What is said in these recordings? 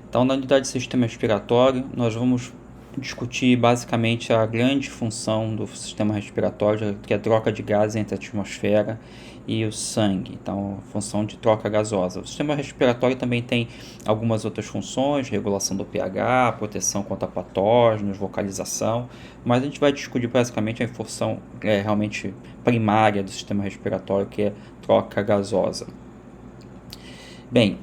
Então, na unidade de sistema respiratório, nós vamos discutir basicamente a grande função do sistema respiratório, que é a troca de gases entre a atmosfera e o sangue. Então, a função de troca gasosa. O sistema respiratório também tem algumas outras funções, regulação do pH, proteção contra patógenos, vocalização, mas a gente vai discutir basicamente a função realmente primária do sistema respiratório, que é troca gasosa. Bem,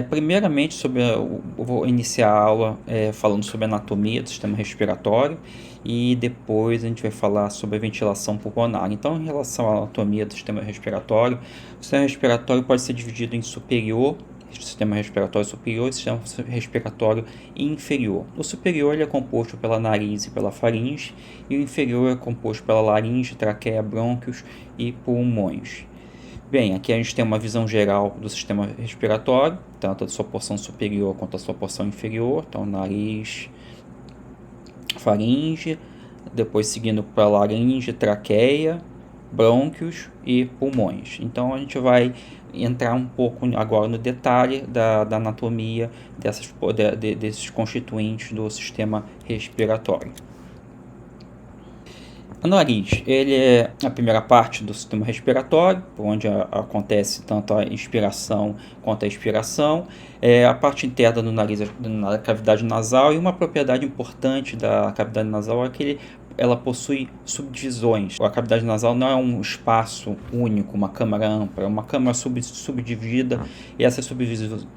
primeiramente eu vou iniciar a aula falando sobre a anatomia do sistema respiratório e depois a gente vai falar sobre a ventilação pulmonar. Então, em relação à anatomia do sistema respiratório, o sistema respiratório pode ser dividido em superior, sistema respiratório superior e sistema respiratório inferior. O superior ele é composto pela nariz e pela faringe, e o inferior é composto pela laringe, traqueia, brônquios e pulmões. Bem, aqui a gente tem uma visão geral do sistema respiratório, tanto da sua porção superior quanto da sua porção inferior. Então, nariz, faringe, depois seguindo para laringe, traqueia, brônquios e pulmões. Então, a gente vai entrar um pouco agora no detalhe da anatomia desses constituintes do sistema respiratório. O nariz, ele é a primeira parte do sistema respiratório, onde acontece tanto a inspiração quanto a expiração. É a parte interna do nariz, na cavidade nasal, e uma propriedade importante da cavidade nasal é que ela possui subdivisões. A cavidade nasal não é um espaço único, uma câmara ampla, é uma câmara subdividida, e essas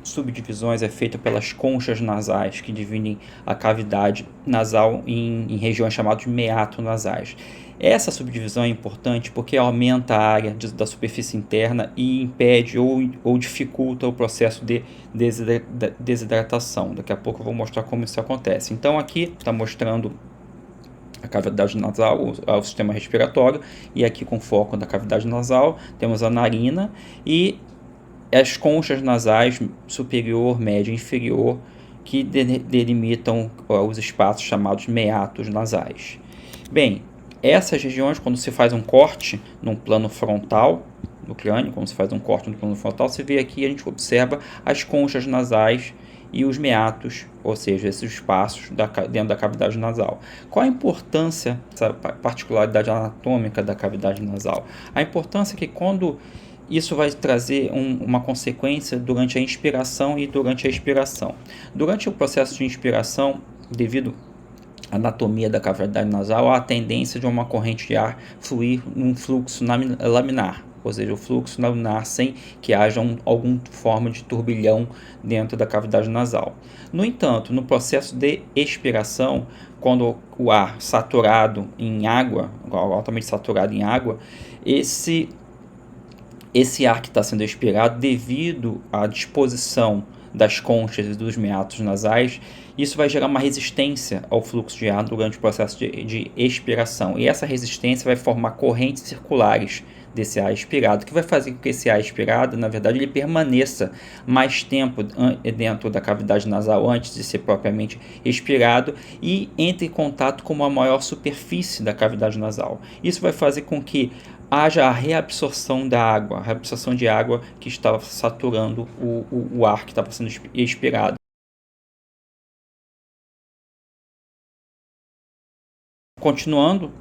subdivisões é feita pelas conchas nasais, que dividem a cavidade nasal em regiões chamadas de meato nasais. Essa subdivisão é importante porque aumenta a área da superfície interna e impede ou dificulta o processo de desidratação. Daqui a pouco eu vou mostrar como isso acontece. Então aqui está mostrando a cavidade nasal, o sistema respiratório, e aqui com foco na cavidade nasal temos a narina e as conchas nasais superior, média e inferior, que delimitam os espaços chamados meatos nasais. Bem, essas regiões, quando se faz um corte no plano frontal, no crânio, quando se faz um corte no plano frontal, se vê aqui, a gente observa as conchas nasais e os meatos, ou seja, esses espaços dentro da cavidade nasal. Qual a importância, essa particularidade anatômica da cavidade nasal? A importância é que quando isso vai trazer uma consequência durante a inspiração e durante a expiração. Durante o processo de inspiração, devido à anatomia da cavidade nasal, há a tendência de uma corrente de ar fluir num fluxo laminar, ou seja, o fluxo laminar sem que haja alguma forma de turbilhão dentro da cavidade nasal. No entanto, no processo de expiração, quando o ar saturado em água, altamente saturado em água, esse ar que está sendo expirado, devido à disposição das conchas e dos meatos nasais, isso vai gerar uma resistência ao fluxo de ar durante o processo de expiração. E essa resistência vai formar correntes circulares desse ar expirado, que vai fazer com que esse ar expirado, na verdade, ele permaneça mais tempo dentro da cavidade nasal antes de ser propriamente expirado e entre em contato com uma maior superfície da cavidade nasal. Isso vai fazer com que haja a reabsorção da água, a reabsorção de água que estava saturando o ar que estava sendo expirado. Continuando,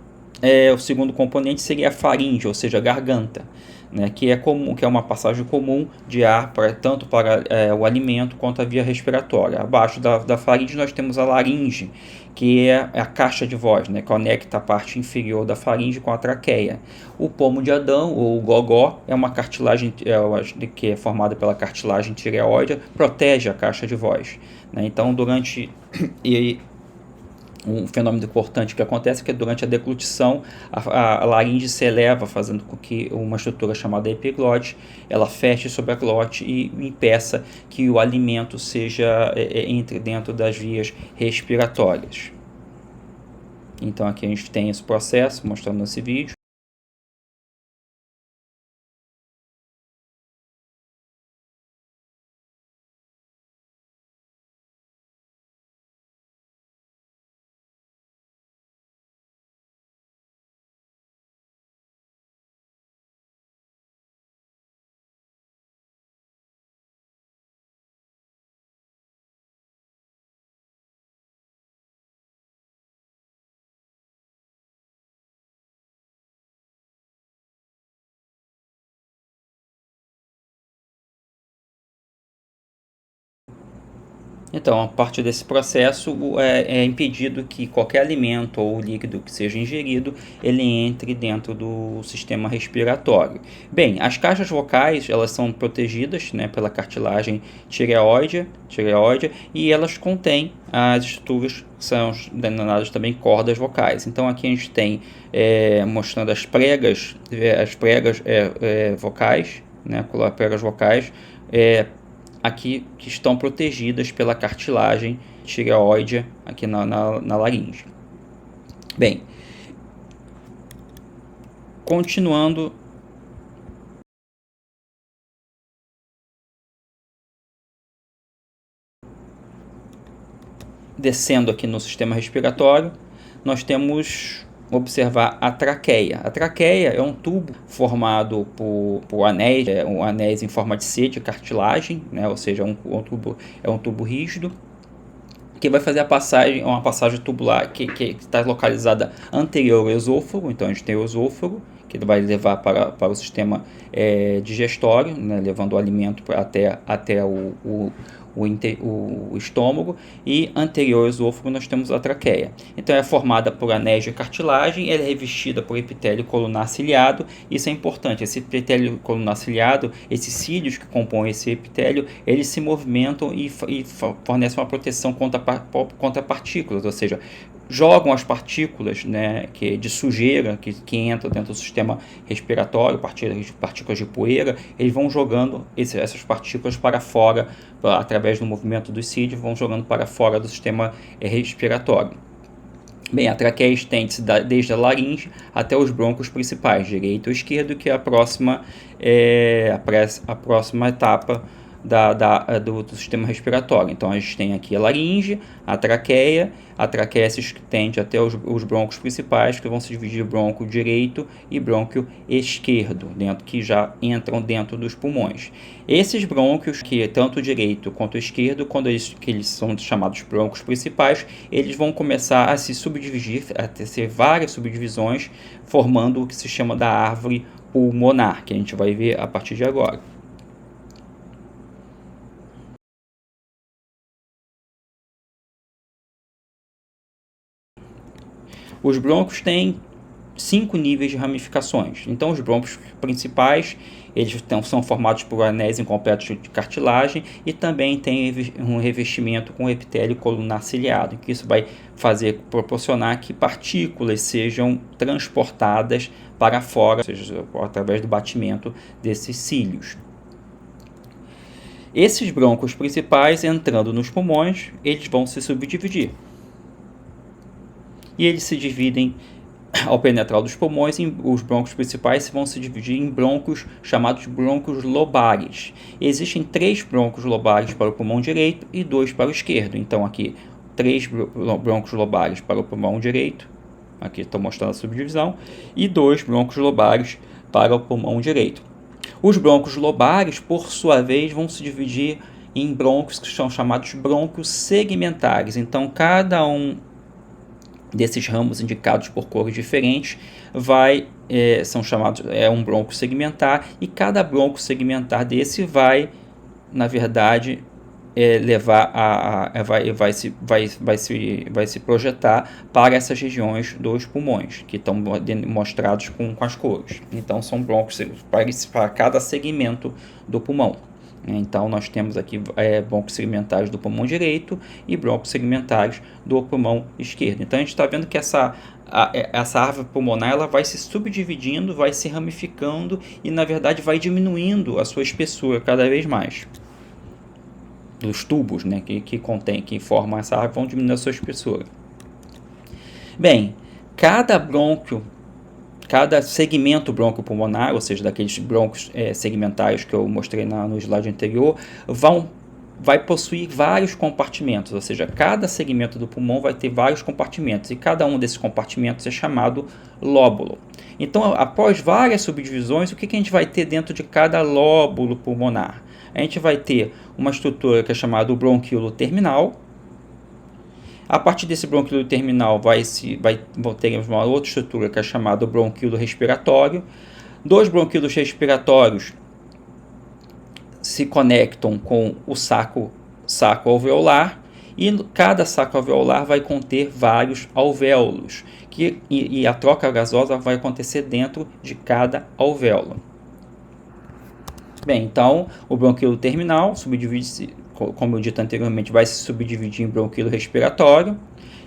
o segundo componente seria a faringe, ou seja, a garganta, né, que é comum, que é uma passagem comum de ar tanto para o alimento quanto a via respiratória. Abaixo da faringe nós temos a laringe, que é a caixa de voz, né, conecta a parte inferior da faringe com a traqueia. O pomo de Adão, ou o gogó, é uma cartilagem que é formada pela cartilagem tireoide, protege a caixa de voz, né? Então, durante um fenômeno importante que acontece é que durante a deglutição a laringe se eleva, fazendo com que uma estrutura chamada epiglote ela feche sobre a glote e impeça que o alimento entre dentro das vias respiratórias. Então aqui a gente tem esse processo mostrando nesse vídeo. Então, a partir desse processo, é impedido que qualquer alimento ou líquido que seja ingerido, ele entre dentro do sistema respiratório. Bem, as caixas vocais, elas são protegidas, né, pela cartilagem tireoide, e elas contêm as estruturas, são denominadas também cordas vocais. Então, aqui a gente tem mostrando as pregas vocais, né, pregas vocais, aqui que estão protegidas pela cartilagem tireoide aqui na laringe. Bem, continuando, descendo aqui no sistema respiratório, nós temos observar a traqueia. A traqueia é um tubo formado por anéis, anéis em forma de C, de cartilagem, né? Ou seja, é um tubo rígido, que vai fazer uma passagem tubular que está localizada anterior ao esôfago. Então a gente tem o esôfago, que vai levar para o sistema digestório, né? Levando o alimento até o estômago, e anterior ao esôfago nós temos a traqueia. Então é formada por anéis de cartilagem, ela é revestida por epitélio colunar ciliado. Isso é importante, esse epitélio colunar ciliado, esses cílios que compõem esse epitélio, eles se movimentam e fornecem uma proteção contra partículas, ou seja, jogam as partículas, né, de sujeira que entram dentro do sistema respiratório, partículas de poeira, eles vão jogando essas partículas para fora, através do movimento dos cílios, vão jogando para fora do sistema respiratório. Bem, a traqueia estende-se desde a laringe até os brônquios principais, direito ou esquerdo, que é a próxima etapa do sistema respiratório. Então a gente tem aqui a laringe, a traqueia se estende até os brônquios principais, que vão se dividir em brônquio direito e brônquio esquerdo, que já entram dentro dos pulmões. Esses brônquios, que tanto o direito quanto o esquerdo, quando eles são chamados brônquios principais, eles vão começar a se subdividir, a ter várias subdivisões, formando o que se chama da árvore pulmonar, que a gente vai ver a partir de agora. Os brônquios têm 5 níveis de ramificações. Então, os brônquios principais, eles são formados por anéis incompletos de cartilagem, e também tem um revestimento com epitélio colunar ciliado, que isso vai proporcionar que partículas sejam transportadas para fora, ou seja, através do batimento desses cílios. Esses brônquios principais, entrando nos pulmões, eles vão se subdividir. E eles se dividem, ao penetrar dos pulmões, os brônquios principais vão se dividir em brônquios chamados brônquios lobares. Existem 3 brônquios lobares para o pulmão direito e 2 para o esquerdo. Então aqui 3 brônquios lobares para o pulmão direito, aqui estou mostrando a subdivisão, e 2 brônquios lobares para o pulmão direito. Os brônquios lobares, por sua vez, vão se dividir em brônquios que são chamados brônquios segmentares. Então cada um desses ramos, indicados por cores diferentes, são chamados um bronco segmentar, e cada bronco segmentar desse vai, na verdade, vai se projetar para essas regiões dos pulmões, que estão mostrados com as cores. Então são broncos para cada segmento do pulmão. Então nós temos aqui broncos segmentares do pulmão direito e broncos segmentares do pulmão esquerdo. Então a gente está vendo que essa árvore pulmonar, ela vai se subdividindo, vai se ramificando e, na verdade, vai diminuindo a sua espessura cada vez mais. Os tubos, né, que formam essa árvore, vão diminuindo a sua espessura. Bem, cada segmento bronquiopulmonar, ou seja, daqueles broncos segmentares que eu mostrei no slide anterior, vai possuir vários compartimentos, ou seja, cada segmento do pulmão vai ter vários compartimentos, e cada um desses compartimentos é chamado lóbulo. Então, após várias subdivisões, o que a gente vai ter dentro de cada lóbulo pulmonar? A gente vai ter uma estrutura que é chamada bronquíolo terminal. A partir desse bronquíolo terminal teremos uma outra estrutura que é chamada bronquíolo respiratório. 2 bronquíolos respiratórios se conectam com o saco alveolar, E cada saco alveolar vai conter vários alvéolos, e a troca gasosa vai acontecer dentro de cada alvéolo. Bem, então o bronquíolo terminal subdivide-se, como eu dito anteriormente, vai se subdividir em bronquíolo respiratório.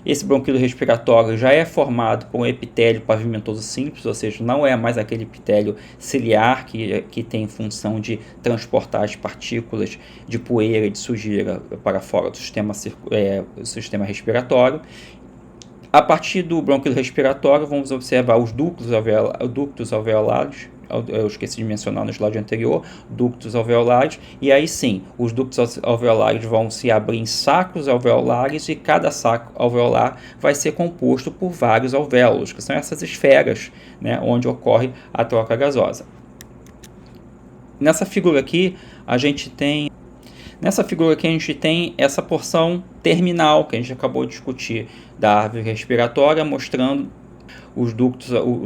Esse bronquíolo respiratório já é formado por um epitélio pavimentoso simples, ou seja, não é mais aquele epitélio ciliar que tem função de transportar as partículas de poeira e de sujeira para fora do sistema respiratório. A partir do bronquíolo respiratório, vamos observar os ductos alveolares. Eu esqueci de mencionar no slide anterior, ductos alveolares, e aí sim, os ductos alveolares vão se abrir em sacos alveolares, e cada saco alveolar vai ser composto por vários alvéolos, que são essas esferas, né, onde ocorre a troca gasosa. Nessa figura aqui, a gente tem essa porção terminal que a gente acabou de discutir da árvore respiratória, mostrando os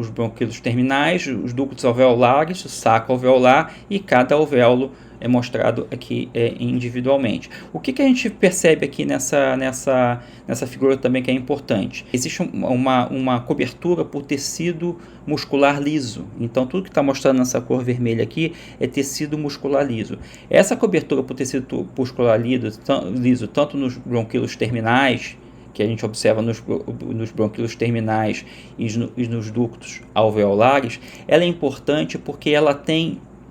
bronquíolos terminais, os ductos alveolares, o saco alveolar, e cada alvéolo é mostrado aqui individualmente. O que a gente percebe aqui nessa figura também que é importante? Existe uma cobertura por tecido muscular liso. Então, tudo que está mostrando nessa cor vermelha aqui é tecido muscular liso. Essa cobertura por tecido muscular liso, tanto nos bronquíolos terminais, que a gente observa nos bronquíolos terminais e nos ductos alveolares, ela é importante porque ela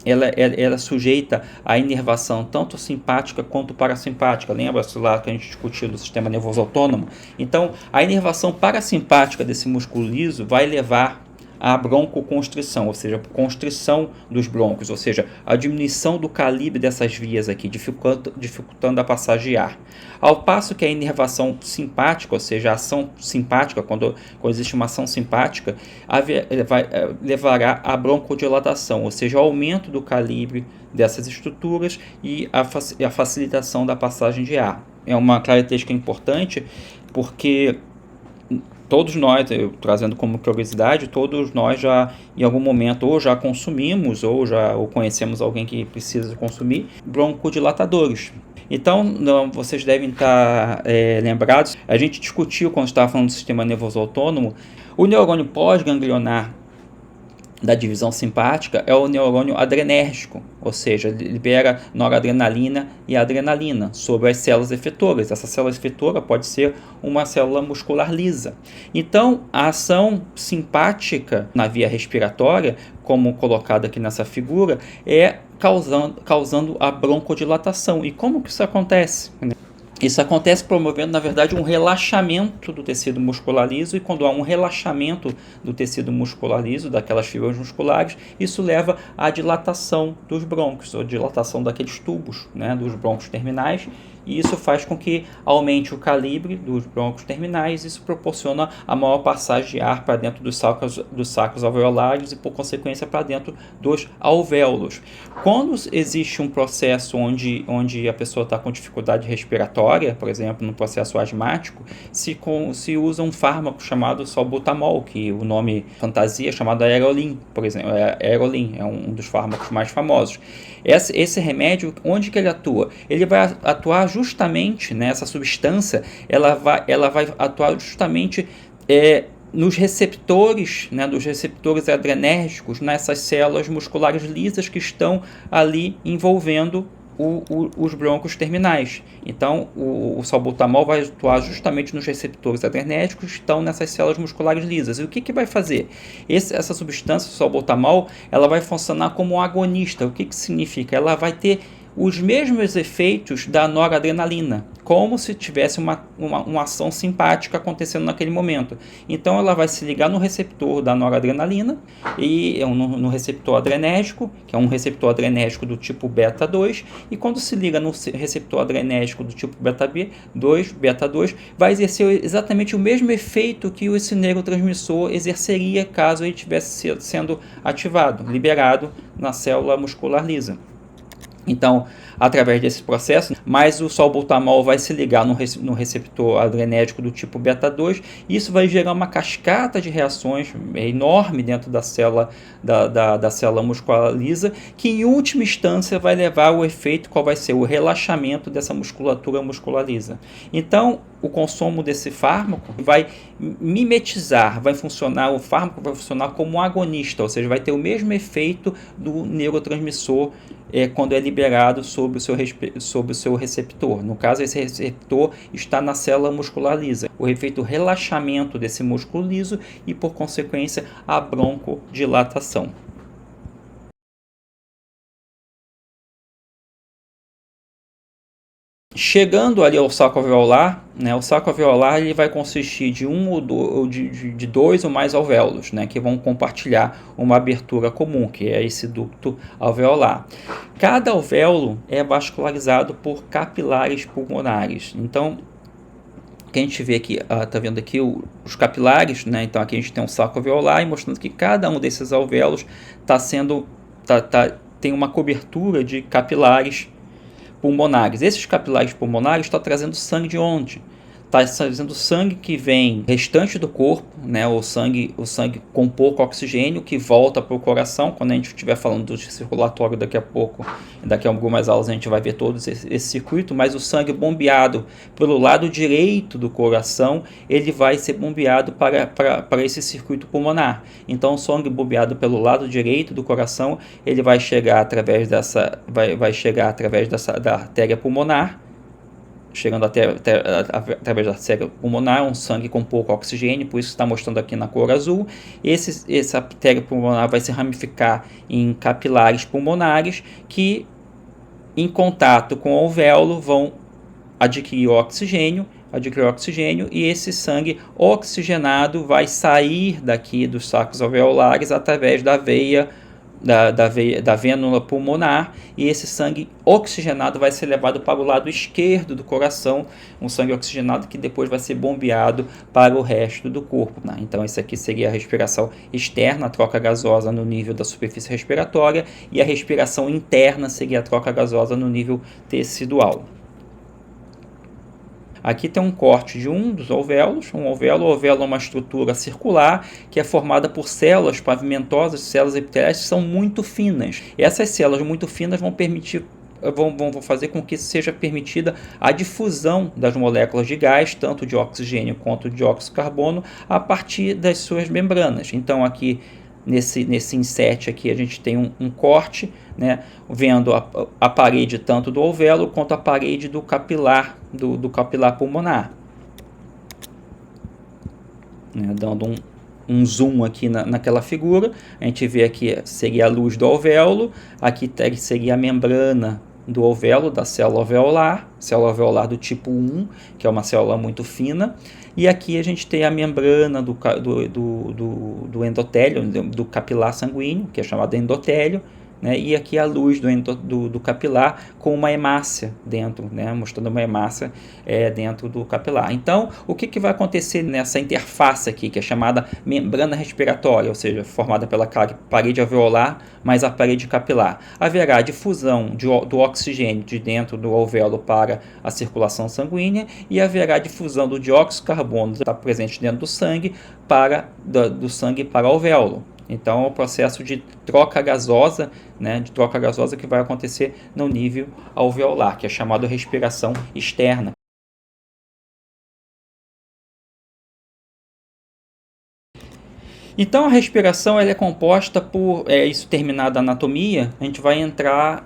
é sujeita à inervação tanto simpática quanto parasimpática. Lembra-se lá que a gente discutiu do sistema nervoso autônomo? Então, a inervação parasimpática desse músculo liso vai levar a broncoconstrição, ou seja, constrição dos brônquios, ou seja, a diminuição do calibre dessas vias aqui, dificultando a passagem de ar. Ao passo que a inervação simpática, ou seja, a ação simpática, quando existe uma ação simpática, levará à broncodilatação, ou seja, ao aumento do calibre dessas estruturas e a facilitação da passagem de ar. É uma característica importante porque todos nós, trazendo como curiosidade, todos nós já em algum momento ou já consumimos ou conhecemos alguém que precisa consumir broncodilatadores. Então, vocês devem estar lembrados, a gente discutiu quando estava falando do sistema nervoso autônomo, o neurônio pós-ganglionar da divisão simpática é o neurônio adrenérgico, ou seja, libera noradrenalina e adrenalina sobre as células efetoras. Essa célula efetora pode ser uma célula muscular lisa. Então, a ação simpática na via respiratória, como colocado aqui nessa figura, é causando a broncodilatação. E como que isso acontece? Isso acontece promovendo, na verdade, um relaxamento do tecido muscular liso, e quando há um relaxamento do tecido muscular liso, daquelas fibras musculares, isso leva à dilatação dos brônquios, ou dilatação daqueles tubos, né, dos brônquios terminais, e isso faz com que aumente o calibre dos brônquios terminais. Isso proporciona a maior passagem de ar para dentro dos sacos alveolares e, por consequência, para dentro dos alvéolos. Quando existe um processo onde a pessoa está com dificuldade respiratória, por exemplo, no processo asmático, se usa um fármaco chamado salbutamol, que o nome fantasia é chamado Aerolin, por exemplo. Aerolin é um dos fármacos mais famosos. Esse remédio, onde que ele atua? Ele vai atuar justamente nessa substância, ela vai atuar justamente nos receptores, né, dos receptores adrenérgicos, nessas células musculares lisas que estão ali envolvendo os brônquios terminais. Então, o salbutamol vai atuar justamente nos receptores adrenérgicos que estão nessas células musculares lisas. E o que vai fazer? Essa substância, o salbutamol, ela vai funcionar como um agonista. O que significa? Ela vai ter os mesmos efeitos da noradrenalina, como se tivesse uma ação simpática acontecendo naquele momento. Então ela vai se ligar no receptor da noradrenalina e no receptor adrenérgico, que é um receptor adrenérgico do tipo beta 2, e quando se liga no receptor adrenérgico do tipo beta 2, vai exercer exatamente o mesmo efeito que esse neurotransmissor exerceria caso ele estivesse sendo ativado, liberado na célula muscular lisa. Então, através desse processo, mais o salbutamol vai se ligar no receptor adrenérgico do tipo beta-2, e isso vai gerar uma cascata de reações enorme dentro da célula, da célula muscular lisa, que em última instância vai levar ao efeito qual vai ser o relaxamento dessa musculatura muscular lisa. Então, o consumo desse fármaco vai mimetizar, o fármaco vai funcionar como um agonista, ou seja, vai ter o mesmo efeito do neurotransmissor quando é liberado sobre o seu receptor. No caso, esse receptor está na célula muscular lisa. O efeito relaxamento desse músculo liso e, por consequência, a broncodilatação. Chegando ali ao saco alveolar, né, o saco alveolar ele vai consistir de de dois ou mais alvéolos, né, que vão compartilhar uma abertura comum, que é esse ducto alveolar. Cada alvéolo é vascularizado por capilares pulmonares. Então, o que a gente vê aqui, tá vendo aqui os capilares, né? Então aqui a gente tem um saco alveolar, mostrando que cada um desses alvéolos tem uma cobertura de capilares pulmonares. Esses capilares pulmonares estão trazendo sangue de onde? Está trazendo sangue que vem restante do corpo, né? O sangue com pouco oxigênio que volta para o coração. Quando a gente estiver falando do circulatório daqui a algumas aulas a gente vai ver todo esse circuito, mas o sangue bombeado pelo lado direito do coração, ele vai ser bombeado para esse circuito pulmonar. Então o sangue bombeado pelo lado direito do coração, ele vai chegar através da artéria pulmonar, chegando através da artéria pulmonar, um sangue com pouco oxigênio, por isso está mostrando aqui na cor azul. Essa artéria pulmonar vai se ramificar em capilares pulmonares que, em contato com o alvéolo, vão adquirir oxigênio, e esse sangue oxigenado vai sair daqui dos sacos alveolares através da veia, da vênula pulmonar, e esse sangue oxigenado vai ser levado para o lado esquerdo do coração, um sangue oxigenado que depois vai ser bombeado para o resto do corpo, né? Então isso aqui seria a respiração externa, a troca gasosa no nível da superfície respiratória, e a respiração interna seria a troca gasosa no nível tecidual. Aqui tem um corte de um dos alvéolos. O alvéolo é uma estrutura circular que é formada por células pavimentosas, células epiteliais que são muito finas. E essas células muito finas vão fazer com que seja permitida a difusão das moléculas de gás, tanto de oxigênio quanto de dióxido de carbono, a partir das suas membranas. Então aqui nesse insert aqui a gente tem um corte, né, vendo a parede tanto do alvéolo quanto a parede do capilar, do capilar pulmonar, né, dando um zoom aqui naquela figura. A gente vê aqui seria a luz do alvéolo, aqui seria a membrana do alvéolo, da célula alveolar do tipo 1, que é uma célula muito fina, e aqui a gente tem a membrana do endotélio, do capilar sanguíneo, que é chamado endotélio, né? E aqui a luz do capilar com uma hemácia dentro, né? Mostrando uma hemácia dentro do capilar. Então, o que vai acontecer nessa interface aqui, que é chamada membrana respiratória, ou seja, formada pela parede alveolar mais a parede capilar? Haverá difusão do oxigênio de dentro do alvéolo para a circulação sanguínea, e haverá difusão do dióxido de carbono que está presente dentro do sangue do sangue para o alvéolo. Então, é o processo de troca gasosa, né, que vai acontecer no nível alveolar, que é chamado respiração externa. Então a respiração ela é composta por, isso terminada a anatomia, a gente vai entrar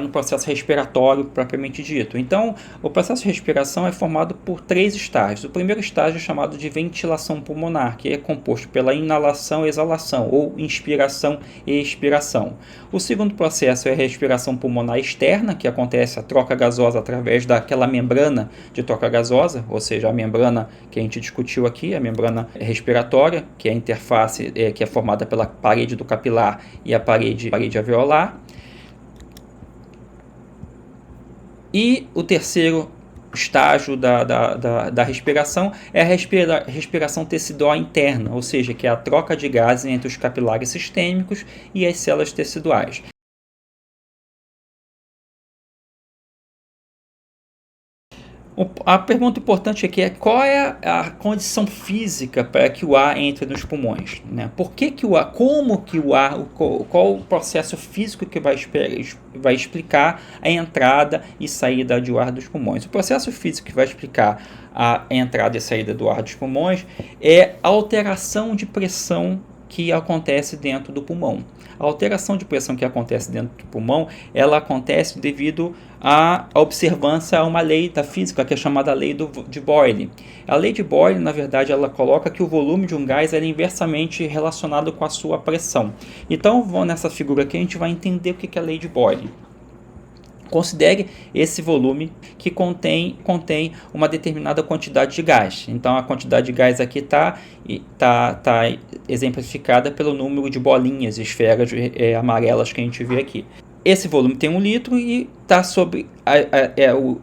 no processo respiratório propriamente dito. Então o processo de respiração é formado por 3 estágios. O primeiro estágio é chamado de ventilação pulmonar, que é composto pela inalação e exalação, ou inspiração e expiração. O segundo processo é a respiração pulmonar externa, que acontece a troca gasosa através daquela membrana de troca gasosa, ou seja, a membrana que a gente discutiu aqui, a membrana respiratória, que é a interface que é formada pela parede do capilar e a parede alveolar. E o terceiro estágio da respiração é a respiração tecidual interna, ou seja, que é a troca de gases entre os capilares sistêmicos e as células teciduais. A pergunta importante aqui é qual é a condição física para que o ar entre nos pulmões, né? Por que que o ar, como que o ar, qual o processo físico que vai explicar a entrada e saída do ar dos pulmões? O processo físico que vai explicar a entrada e saída do ar dos pulmões é a alteração de pressão que acontece dentro do pulmão. A alteração de pressão que acontece dentro do pulmão, ela acontece devido à observância a uma lei da física, que é chamada lei de Boyle. A lei de Boyle, na verdade, ela coloca que o volume de um gás é inversamente relacionado com a sua pressão. Então, nessa figura aqui, a gente vai entender o que é a lei de Boyle. Considere esse volume que contém uma determinada quantidade de gás. Então, a quantidade de gás aqui está exemplificada pelo número de bolinhas, esferas amarelas que a gente vê aqui. Esse volume tem 1 litro e está sobre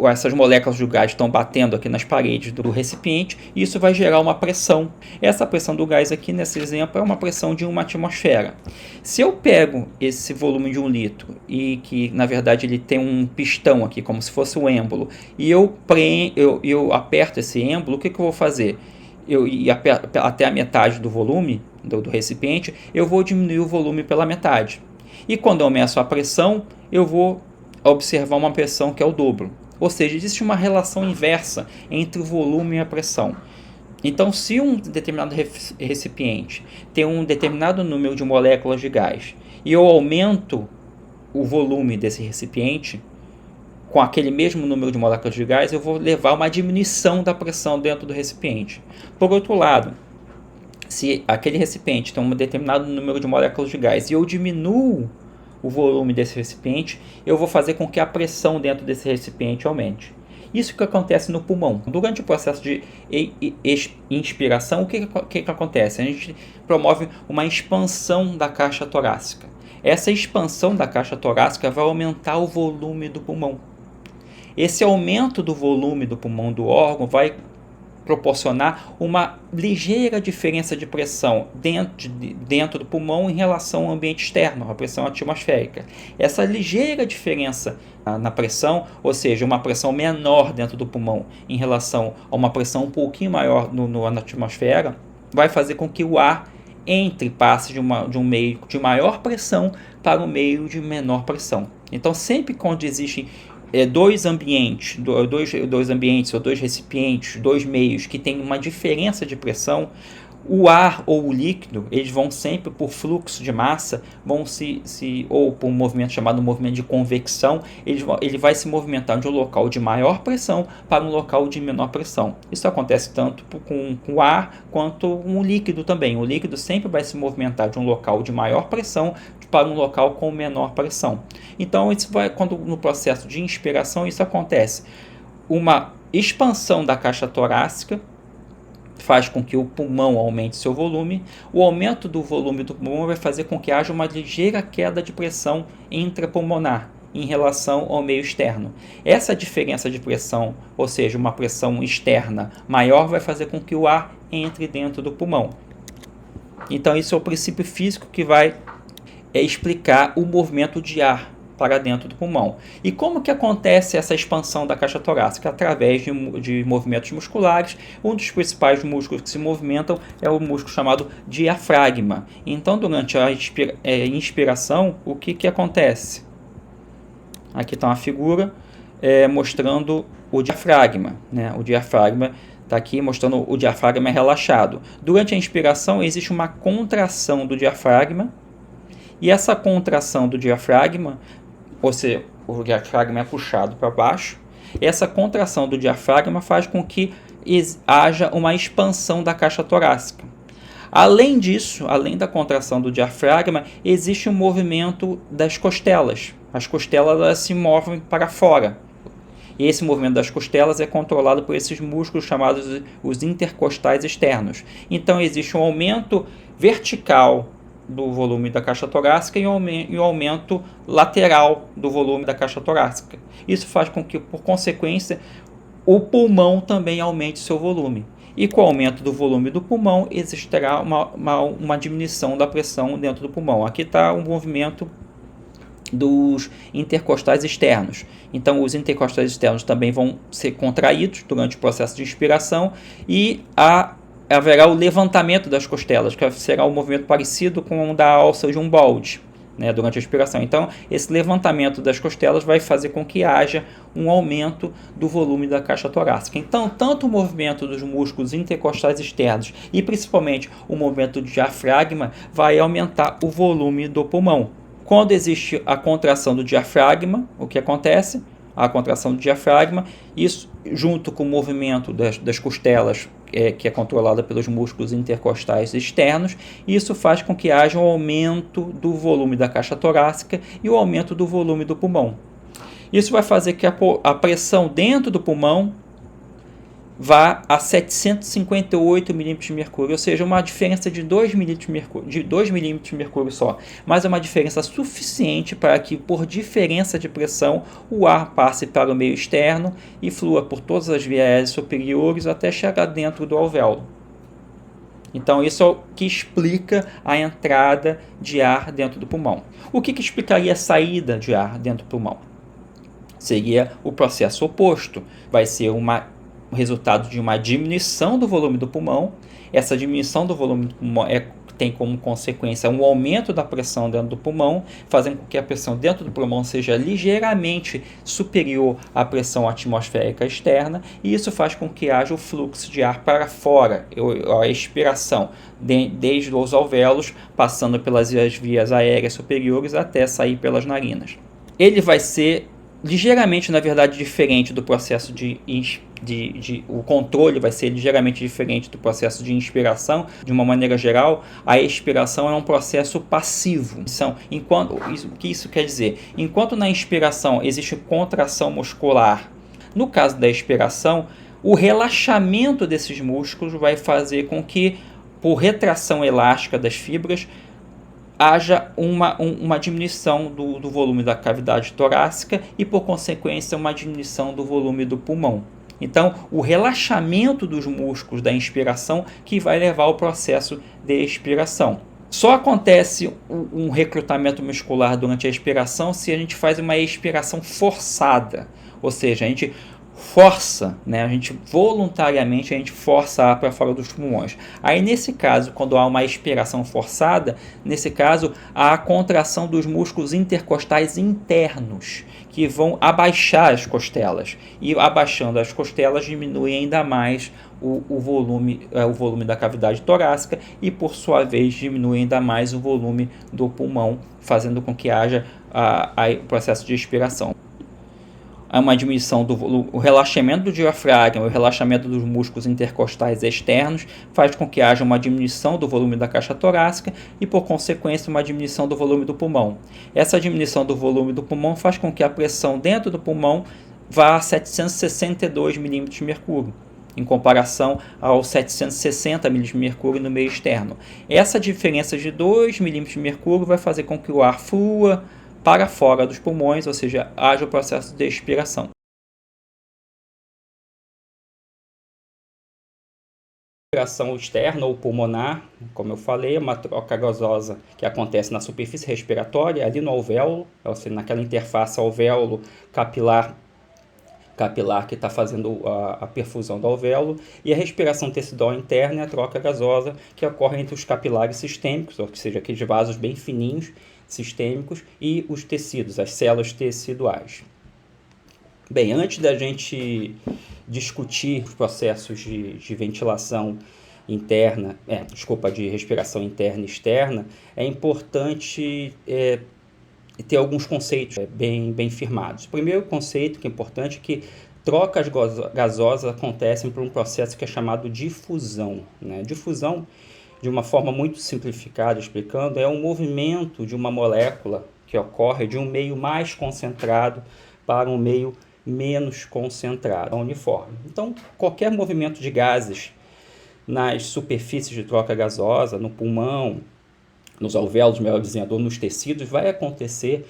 essas moléculas de gás estão batendo aqui nas paredes do recipiente, e isso vai gerar uma pressão. Essa pressão do gás aqui, nesse exemplo, é uma pressão de 1 atmosfera. Se eu pego esse volume de 1 litro, e que na verdade ele tem um pistão aqui, como se fosse um êmbolo, e eu aperto esse êmbolo, o que eu vou fazer? Eu aperto até a metade do volume do recipiente, eu vou diminuir o volume pela metade. E quando eu meço a pressão, eu vou observar uma pressão que é o dobro. Ou seja, existe uma relação inversa entre o volume e a pressão. Então, se um determinado recipiente tem um determinado número de moléculas de gás e eu aumento o volume desse recipiente com aquele mesmo número de moléculas de gás, eu vou levar uma diminuição da pressão dentro do recipiente. Por outro lado, se aquele recipiente tem um determinado número de moléculas de gás e eu diminuo o volume desse recipiente, eu vou fazer com que a pressão dentro desse recipiente aumente. Isso que acontece no pulmão. Durante o processo de inspiração, o que acontece? A gente promove uma expansão da caixa torácica. Essa expansão da caixa torácica vai aumentar o volume do pulmão. Esse aumento do volume do pulmão do órgão vai proporcionar uma ligeira diferença de pressão dentro do pulmão em relação ao ambiente externo, a pressão atmosférica. Essa ligeira diferença na pressão, ou seja, uma pressão menor dentro do pulmão em relação a uma pressão um pouquinho maior na atmosfera, vai fazer com que o ar passe de um meio de maior pressão para um meio de menor pressão. Então, sempre quando existem dois ambientes ou dois recipientes, dois meios que têm uma diferença de pressão, o ar ou o líquido, eles vão sempre por fluxo de massa, ou por um movimento chamado movimento de convecção, ele vai se movimentar de um local de maior pressão para um local de menor pressão. Isso acontece tanto com o ar quanto com o líquido também. O líquido sempre vai se movimentar de um local de maior pressão para um local com menor pressão. Então, quando no processo de inspiração, isso acontece. Uma expansão da caixa torácica faz com que o pulmão aumente seu volume. O aumento do volume do pulmão vai fazer com que haja uma ligeira queda de pressão intrapulmonar em relação ao meio externo. Essa diferença de pressão, ou seja, uma pressão externa maior, vai fazer com que o ar entre dentro do pulmão. Então, isso é o princípio físico que vai explicar o movimento de ar para dentro do pulmão. E como que acontece essa expansão da caixa torácica? Através de movimentos musculares. Um dos principais músculos que se movimentam é o músculo chamado diafragma. Então, durante a inspiração, o que acontece? Aqui está uma figura mostrando o diafragma, né? O diafragma está aqui mostrando o diafragma relaxado. Durante a inspiração, existe uma contração do diafragma, e essa contração do diafragma, ou seja, o diafragma é puxado para baixo, essa contração do diafragma faz com que haja uma expansão da caixa torácica. Além disso, além da contração do diafragma, existe um movimento das costelas. As costelas elas se movem para fora. E esse movimento das costelas é controlado por esses músculos chamados os intercostais externos. Então, existe um aumento vertical do volume da caixa torácica e um aumento lateral do volume da caixa torácica. Isso faz com que, por consequência, o pulmão também aumente seu volume. E com o aumento do volume do pulmão, existirá uma diminuição da pressão dentro do pulmão. Aqui está um movimento dos intercostais externos. Então, os intercostais externos também vão ser contraídos durante o processo de inspiração e haverá o levantamento das costelas, que será um movimento parecido com o da alça de um balde, né, durante a expiração. Então, esse levantamento das costelas vai fazer com que haja um aumento do volume da caixa torácica. Então, tanto o movimento dos músculos intercostais externos e principalmente o movimento do diafragma vai aumentar o volume do pulmão. Quando existe a contração do diafragma, o que acontece? A contração do diafragma, isso junto com o movimento das costelas, que é controlada pelos músculos intercostais externos, isso faz com que haja um aumento do volume da caixa torácica e o aumento do volume do pulmão. Isso vai fazer que a pressão dentro do pulmão vá a 758 milímetros de mercúrio, ou seja, uma diferença de 2 milímetros de mercúrio só, mas é uma diferença suficiente para que, por diferença de pressão, o ar passe para o meio externo e flua por todas as vias superiores até chegar dentro do alvéolo. Então, isso é o que explica a entrada de ar dentro do pulmão. O que explicaria a saída de ar dentro do pulmão? Seria o processo oposto, vai ser o resultado de uma diminuição do volume do pulmão. Essa diminuição do volume do pulmão tem como consequência um aumento da pressão dentro do pulmão, fazendo com que a pressão dentro do pulmão seja ligeiramente superior à pressão atmosférica externa, e isso faz com que haja o fluxo de ar para fora, a expiração, desde os alvéolos, passando pelas vias aéreas superiores até sair pelas narinas. Ele vai ser ligeiramente, na verdade, diferente do processo o controle vai ser ligeiramente diferente do processo de inspiração. De uma maneira geral, a expiração é um processo passivo. O que isso quer dizer? Enquanto na inspiração existe contração muscular, no caso da expiração, o relaxamento desses músculos vai fazer com que, por retração elástica das fibras, haja uma diminuição do volume da cavidade torácica e, por consequência, uma diminuição do volume do pulmão. Então, o relaxamento dos músculos da inspiração que vai levar ao processo de expiração. Só acontece um recrutamento muscular durante a expiração se a gente faz uma expiração forçada, ou seja, a gente força, né? A gente voluntariamente força ar para fora dos pulmões. Aí, nesse caso, quando há uma expiração forçada, nesse caso há a contração dos músculos intercostais internos, que vão abaixar as costelas, e abaixando as costelas diminui ainda mais o volume da cavidade torácica e, por sua vez, diminui ainda mais o volume do pulmão, fazendo com que haja o processo de expiração. Há uma diminuição o relaxamento do diafragma, o relaxamento dos músculos intercostais externos faz com que haja uma diminuição do volume da caixa torácica e, por consequência, uma diminuição do volume do pulmão. Essa diminuição do volume do pulmão faz com que a pressão dentro do pulmão vá a 762 milímetros de mercúrio, em comparação aos 760 milímetros de mercúrio no meio externo. Essa diferença de 2 milímetros de mercúrio vai fazer com que o ar flua para fora dos pulmões, ou seja, haja o processo de expiração. Respiração externa ou pulmonar, como eu falei, é uma troca gasosa que acontece na superfície respiratória, ali no alvéolo, ou seja, naquela interface alvéolo-capilar que está fazendo a perfusão do alvéolo, e a respiração tecidual interna é a troca gasosa que ocorre entre os capilares sistêmicos, ou seja, aqueles vasos bem fininhos, sistêmicos, e os tecidos, as células teciduais. Bem, antes da gente discutir os processos de ventilação interna, de respiração interna e externa, é importante ter alguns conceitos bem firmados. O primeiro conceito que é importante é que trocas gasosas acontecem por um processo que é chamado difusão, né? Difusão, de uma forma muito simplificada, explicando, é um movimento de uma molécula que ocorre de um meio mais concentrado para um meio menos concentrado, uniforme. Então, qualquer movimento de gases nas superfícies de troca gasosa, no pulmão, nos alvéolos, melhor dizendo, ou nos tecidos, vai acontecer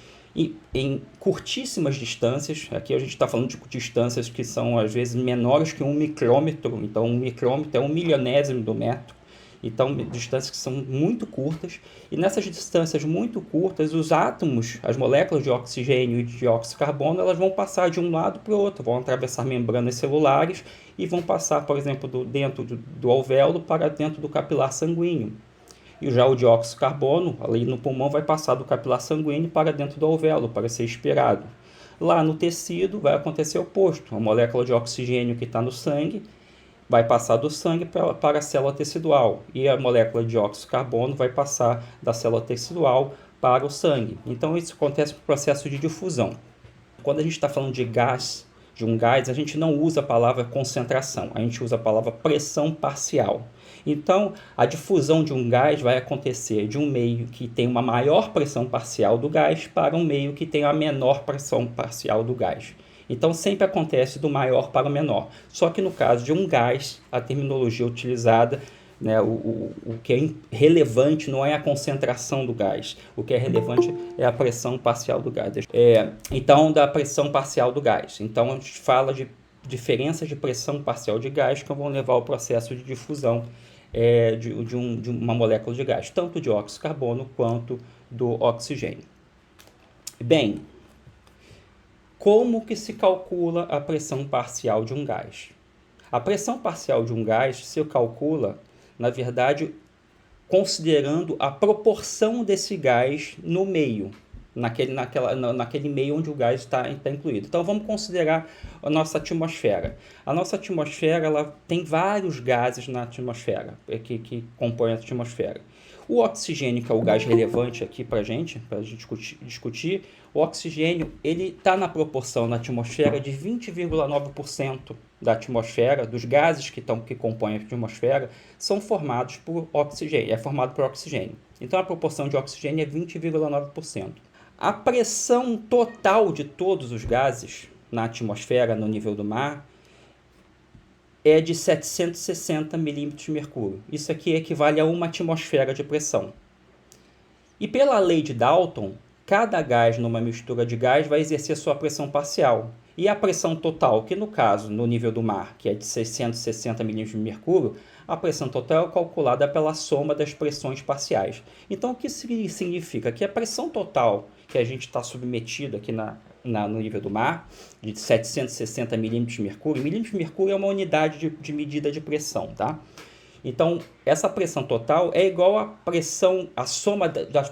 em curtíssimas distâncias. Aqui a gente está falando de distâncias que são, às vezes, menores que 1 micrômetro. Então, 1 micrômetro é 1 milionésimo do metro. Então, distâncias que são muito curtas, e nessas distâncias muito curtas, os átomos, as moléculas de oxigênio e de dióxido de carbono, elas vão passar de um lado para o outro, vão atravessar membranas celulares e vão passar, por exemplo, dentro do alvéolo para dentro do capilar sanguíneo. E já o dióxido de carbono, ali no pulmão, vai passar do capilar sanguíneo para dentro do alvéolo, para ser expirado. Lá no tecido vai acontecer o oposto. A molécula de oxigênio que está no sangue vai passar do sangue para a célula tecidual, e a molécula de dióxido de carbono vai passar da célula tecidual para o sangue. Então isso acontece no processo de difusão. Quando a gente está falando de gás, de um gás, a gente não usa a palavra concentração, a gente usa a palavra pressão parcial. Então, a difusão de um gás vai acontecer de um meio que tem uma maior pressão parcial do gás para um meio que tem a menor pressão parcial do gás. Então, sempre acontece do maior para o menor. Só que no caso de um gás, a terminologia utilizada, né, o que é relevante não é a concentração do gás. O que é relevante é a pressão parcial do gás. Então, da pressão parcial do gás. Então, a gente fala de diferenças de pressão parcial de gás que vão levar ao processo de difusão de uma molécula de gás, tanto de dióxido de carbono quanto do oxigênio. Bem, como que se calcula a pressão parcial de um gás? A pressão parcial de um gás se calcula, na verdade, considerando a proporção desse gás no meio, naquele meio onde o gás está incluído. Então vamos considerar a nossa atmosfera. A nossa atmosfera ela tem vários gases na atmosfera, que compõem a atmosfera. O oxigênio, que é o gás relevante aqui para a gente discutir, o oxigênio está na proporção na atmosfera de 20,9% da atmosfera, dos gases que compõem a atmosfera, são formados por oxigênio, é formado por oxigênio. Então a proporção de oxigênio é 20,9%. A pressão total de todos os gases na atmosfera, no nível do mar, é de 760 milímetros de mercúrio. Isso aqui equivale a uma atmosfera de pressão. E pela lei de Dalton, cada gás numa mistura de gás vai exercer sua pressão parcial. E a pressão total, que no caso, no nível do mar, que é de 660 milímetros de mercúrio, a pressão total é calculada pela soma das pressões parciais. Então, o que significa? Que a pressão total que a gente está submetido aqui no nível do mar, de 760 milímetros de mercúrio. Milímetros de mercúrio é uma unidade de medida de pressão, tá? Então, essa pressão total é igual à pressão, a soma das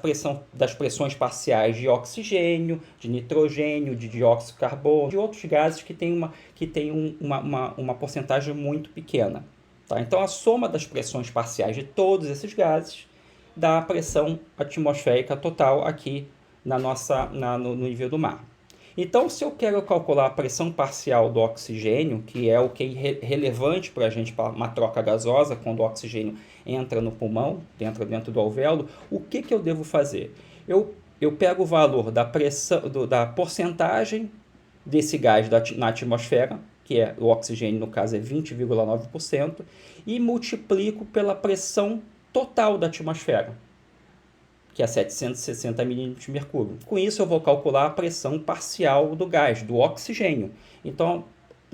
pressões parciais de oxigênio, de nitrogênio, de dióxido de carbono, de outros gases que têm uma porcentagem muito pequena. Tá? Então, a soma das pressões parciais de todos esses gases dá a pressão atmosférica total aqui no nível do mar. Então, se eu quero calcular a pressão parcial do oxigênio, que é o que é relevante para a gente, para uma troca gasosa, quando o oxigênio entra no pulmão, dentro do alvéolo, o que eu devo fazer? Eu pego o valor da porcentagem desse gás na atmosfera, que é o oxigênio, no caso é 20,9%, e multiplico pela pressão total da atmosfera, que é 760 milímetros de mercúrio. Com isso, eu vou calcular a pressão parcial do gás, do oxigênio. Então,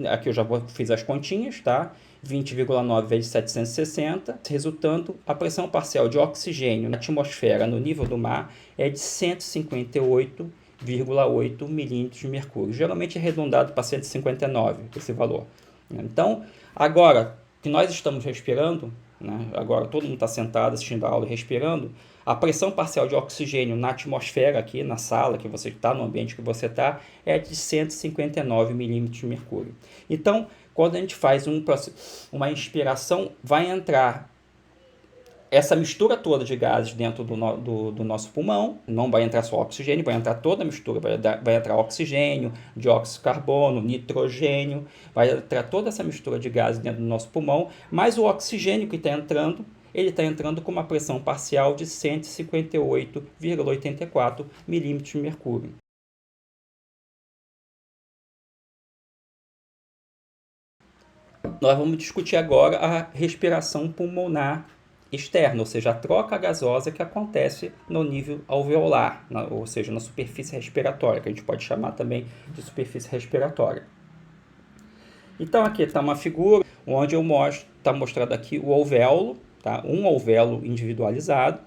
aqui eu já fiz as continhas, tá? 20,9 vezes 760, resultando, a pressão parcial de oxigênio na atmosfera, no nível do mar, é de 158,8 milímetros de mercúrio. Geralmente é arredondado para 159, esse valor. Então, agora que nós estamos respirando, né? Agora todo mundo está sentado assistindo a aula e respirando, a pressão parcial de oxigênio na atmosfera aqui na sala que você está, no ambiente que você está, é de 159 milímetros de mercúrio. Então, quando a gente faz uma inspiração, vai entrar essa mistura toda de gases dentro do nosso pulmão, não vai entrar só oxigênio, vai entrar toda a mistura, vai entrar oxigênio, dióxido de carbono, nitrogênio, vai entrar toda essa mistura de gases dentro do nosso pulmão, mas o oxigênio que está entrando, ele está entrando com uma pressão parcial de 158,84 milímetros de mercúrio. Nós vamos discutir agora a respiração pulmonar externa, ou seja, a troca gasosa que acontece no nível alveolar, ou seja, na superfície respiratória, que a gente pode chamar também de superfície respiratória. Então aqui está uma figura onde está mostrado aqui o alvéolo, tá? Um alvéolo individualizado.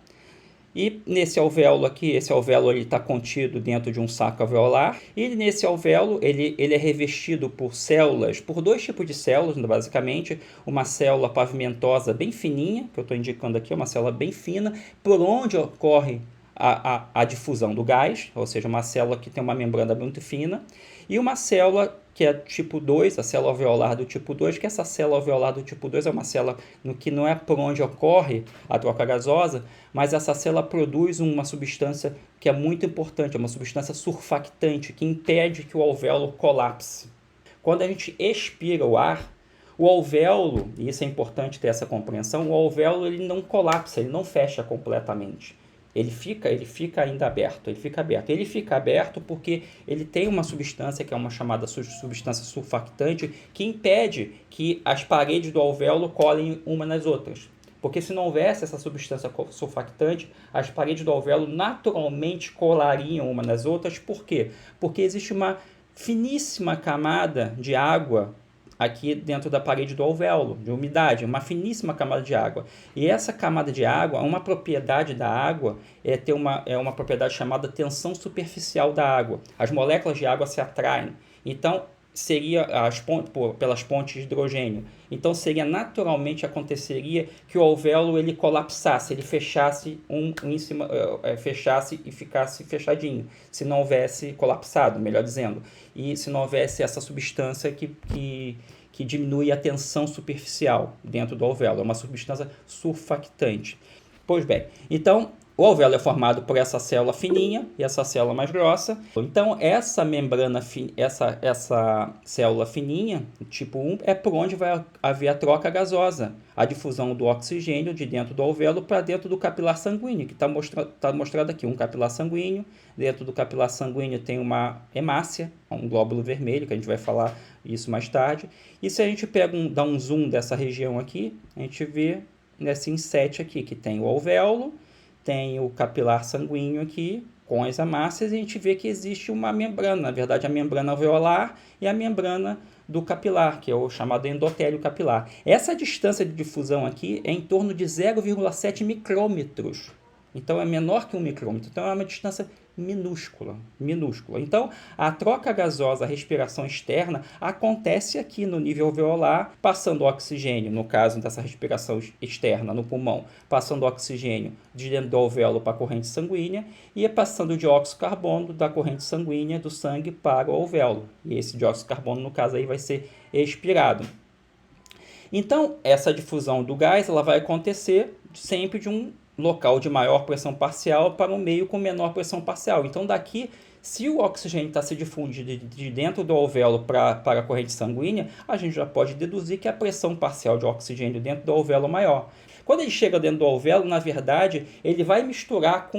E nesse alvéolo aqui, esse alvéolo está contido dentro de um saco alveolar. E nesse alvéolo, ele é revestido por células, por dois tipos de células, basicamente. Uma célula pavimentosa bem fininha, que eu estou indicando aqui, uma célula bem fina, por onde ocorre a difusão do gás, ou seja, uma célula que tem uma membrana muito fina. E uma célula que é tipo 2, a célula alveolar do tipo 2, que essa célula alveolar do tipo 2 é uma célula que não é por onde ocorre a troca gasosa, mas essa célula produz uma substância que é muito importante, é uma substância surfactante, que impede que o alvéolo colapse. Quando a gente expira o ar, o alvéolo, e isso é importante ter essa compreensão, o alvéolo ele não colapsa, ele não fecha completamente. Ele fica ainda aberto, ele fica aberto porque ele tem uma substância que é uma chamada substância surfactante que impede que as paredes do alvéolo colhem uma nas outras. Porque se não houvesse essa substância surfactante, as paredes do alvéolo naturalmente colariam uma nas outras. Por quê? Porque existe uma finíssima camada de água aqui dentro da parede do alvéolo, de umidade, uma finíssima camada de água. E essa camada de água, uma propriedade da água é ter uma propriedade chamada tensão superficial da água. As moléculas de água se atraem. Então, seria pelas pontes de hidrogênio. Então, naturalmente aconteceria que o alvéolo ele colapsasse, ele fechasse em cima, fechasse e ficasse fechadinho, se não houvesse colapsado, melhor dizendo, e se não houvesse essa substância que diminui a tensão superficial dentro do alvéolo, é uma substância surfactante. Pois bem, então o alvéolo é formado por essa célula fininha e essa célula mais grossa. Então, essa membrana, essa célula fininha, tipo 1, é por onde vai haver a troca gasosa, a difusão do oxigênio de dentro do alvéolo para dentro do capilar sanguíneo, que está mostrado aqui, um capilar sanguíneo. Dentro do capilar sanguíneo tem uma hemácia, um glóbulo vermelho, que a gente vai falar isso mais tarde. E se a gente dá um zoom dessa região aqui, a gente vê nesse inset aqui, que tem o alvéolo, tem o capilar sanguíneo aqui, com as hemácias, e a gente vê que existe uma membrana, na verdade a membrana alveolar e a membrana do capilar, que é o chamado endotélio capilar. Essa distância de difusão aqui é em torno de 0,7 micrômetros. Então é menor que 1 micrômetro, então é uma distância minúscula. Então, a troca gasosa, a respiração externa, acontece aqui no nível alveolar, passando oxigênio, no caso dessa respiração externa no pulmão, passando oxigênio de dentro do alvéolo para a corrente sanguínea e passando dióxido de carbono da corrente sanguínea do sangue para o alvéolo. E esse dióxido de carbono, no caso aí, vai ser expirado. Então, essa difusão do gás ela vai acontecer sempre de um local de maior pressão parcial para um meio com menor pressão parcial. Então, daqui, se o oxigênio está se difundindo de dentro do alvéolo para a corrente sanguínea, a gente já pode deduzir que a pressão parcial de oxigênio dentro do alvéolo é maior. Quando ele chega dentro do alvéolo, na verdade, ele vai misturar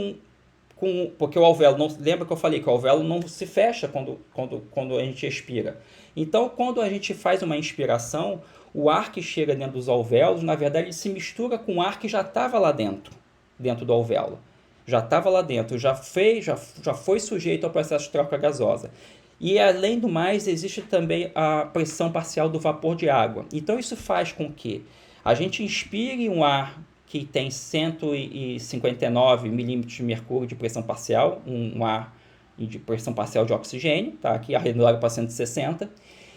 porque o alvéolo, lembra que eu falei que o alvéolo não se fecha quando a gente expira. Então, quando a gente faz uma inspiração, o ar que chega dentro dos alvéolos, na verdade, ele se mistura com o ar que já estava lá dentro do alvéolo. Já estava lá dentro, já foi sujeito ao processo de troca gasosa. E, além do mais, existe também a pressão parcial do vapor de água. Então, isso faz com que a gente inspire um ar que tem 159 milímetros de mercúrio de pressão parcial, um ar de pressão parcial de oxigênio, tá? Aqui arredondado para 160.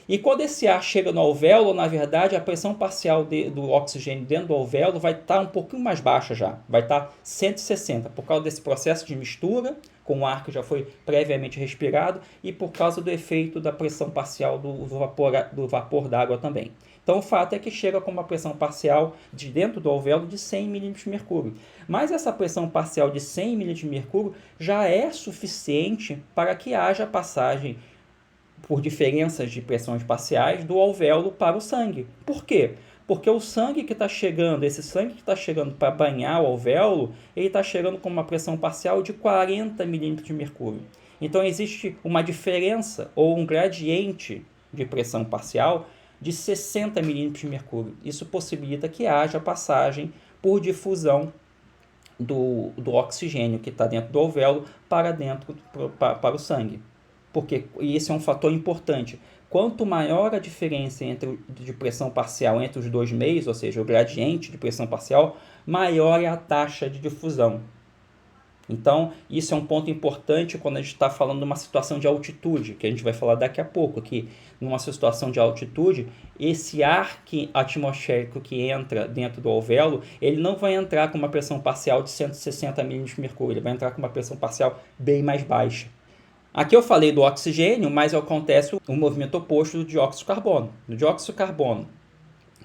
E quando esse ar chega no alvéolo, na verdade, a pressão parcial do oxigênio dentro do alvéolo vai estar um pouquinho mais baixa já, vai estar 160, por causa desse processo de mistura com o ar que já foi previamente respirado e por causa do efeito da pressão parcial do vapor d'água também. Então, o fato é que chega com uma pressão parcial de dentro do alvéolo de 100 milímetros de mercúrio. Mas essa pressão parcial de 100 milímetros de mercúrio já é suficiente para que haja passagem por diferenças de pressões parciais do alvéolo para o sangue. Por quê? Porque o sangue que está chegando, esse sangue que está chegando para banhar o alvéolo, ele está chegando com uma pressão parcial de 40 milímetros de mercúrio. Então, existe uma diferença ou um gradiente de pressão parcial de 60 milímetros de mercúrio. Isso possibilita que haja passagem por difusão do oxigênio que está dentro do alvéolo para o sangue. E esse é um fator importante, quanto maior a diferença de pressão parcial entre os dois meios, ou seja, o gradiente de pressão parcial, maior é a taxa de difusão. Então, isso é um ponto importante quando a gente está falando de uma situação de altitude, que a gente vai falar daqui a pouco, que numa situação de altitude, esse ar atmosférico que entra dentro do alvéolo, ele não vai entrar com uma pressão parcial de 160 milímetros de mercúrio, ele vai entrar com uma pressão parcial bem mais baixa. Aqui eu falei do oxigênio, mas acontece o movimento oposto do dióxido de carbono. No dióxido de carbono,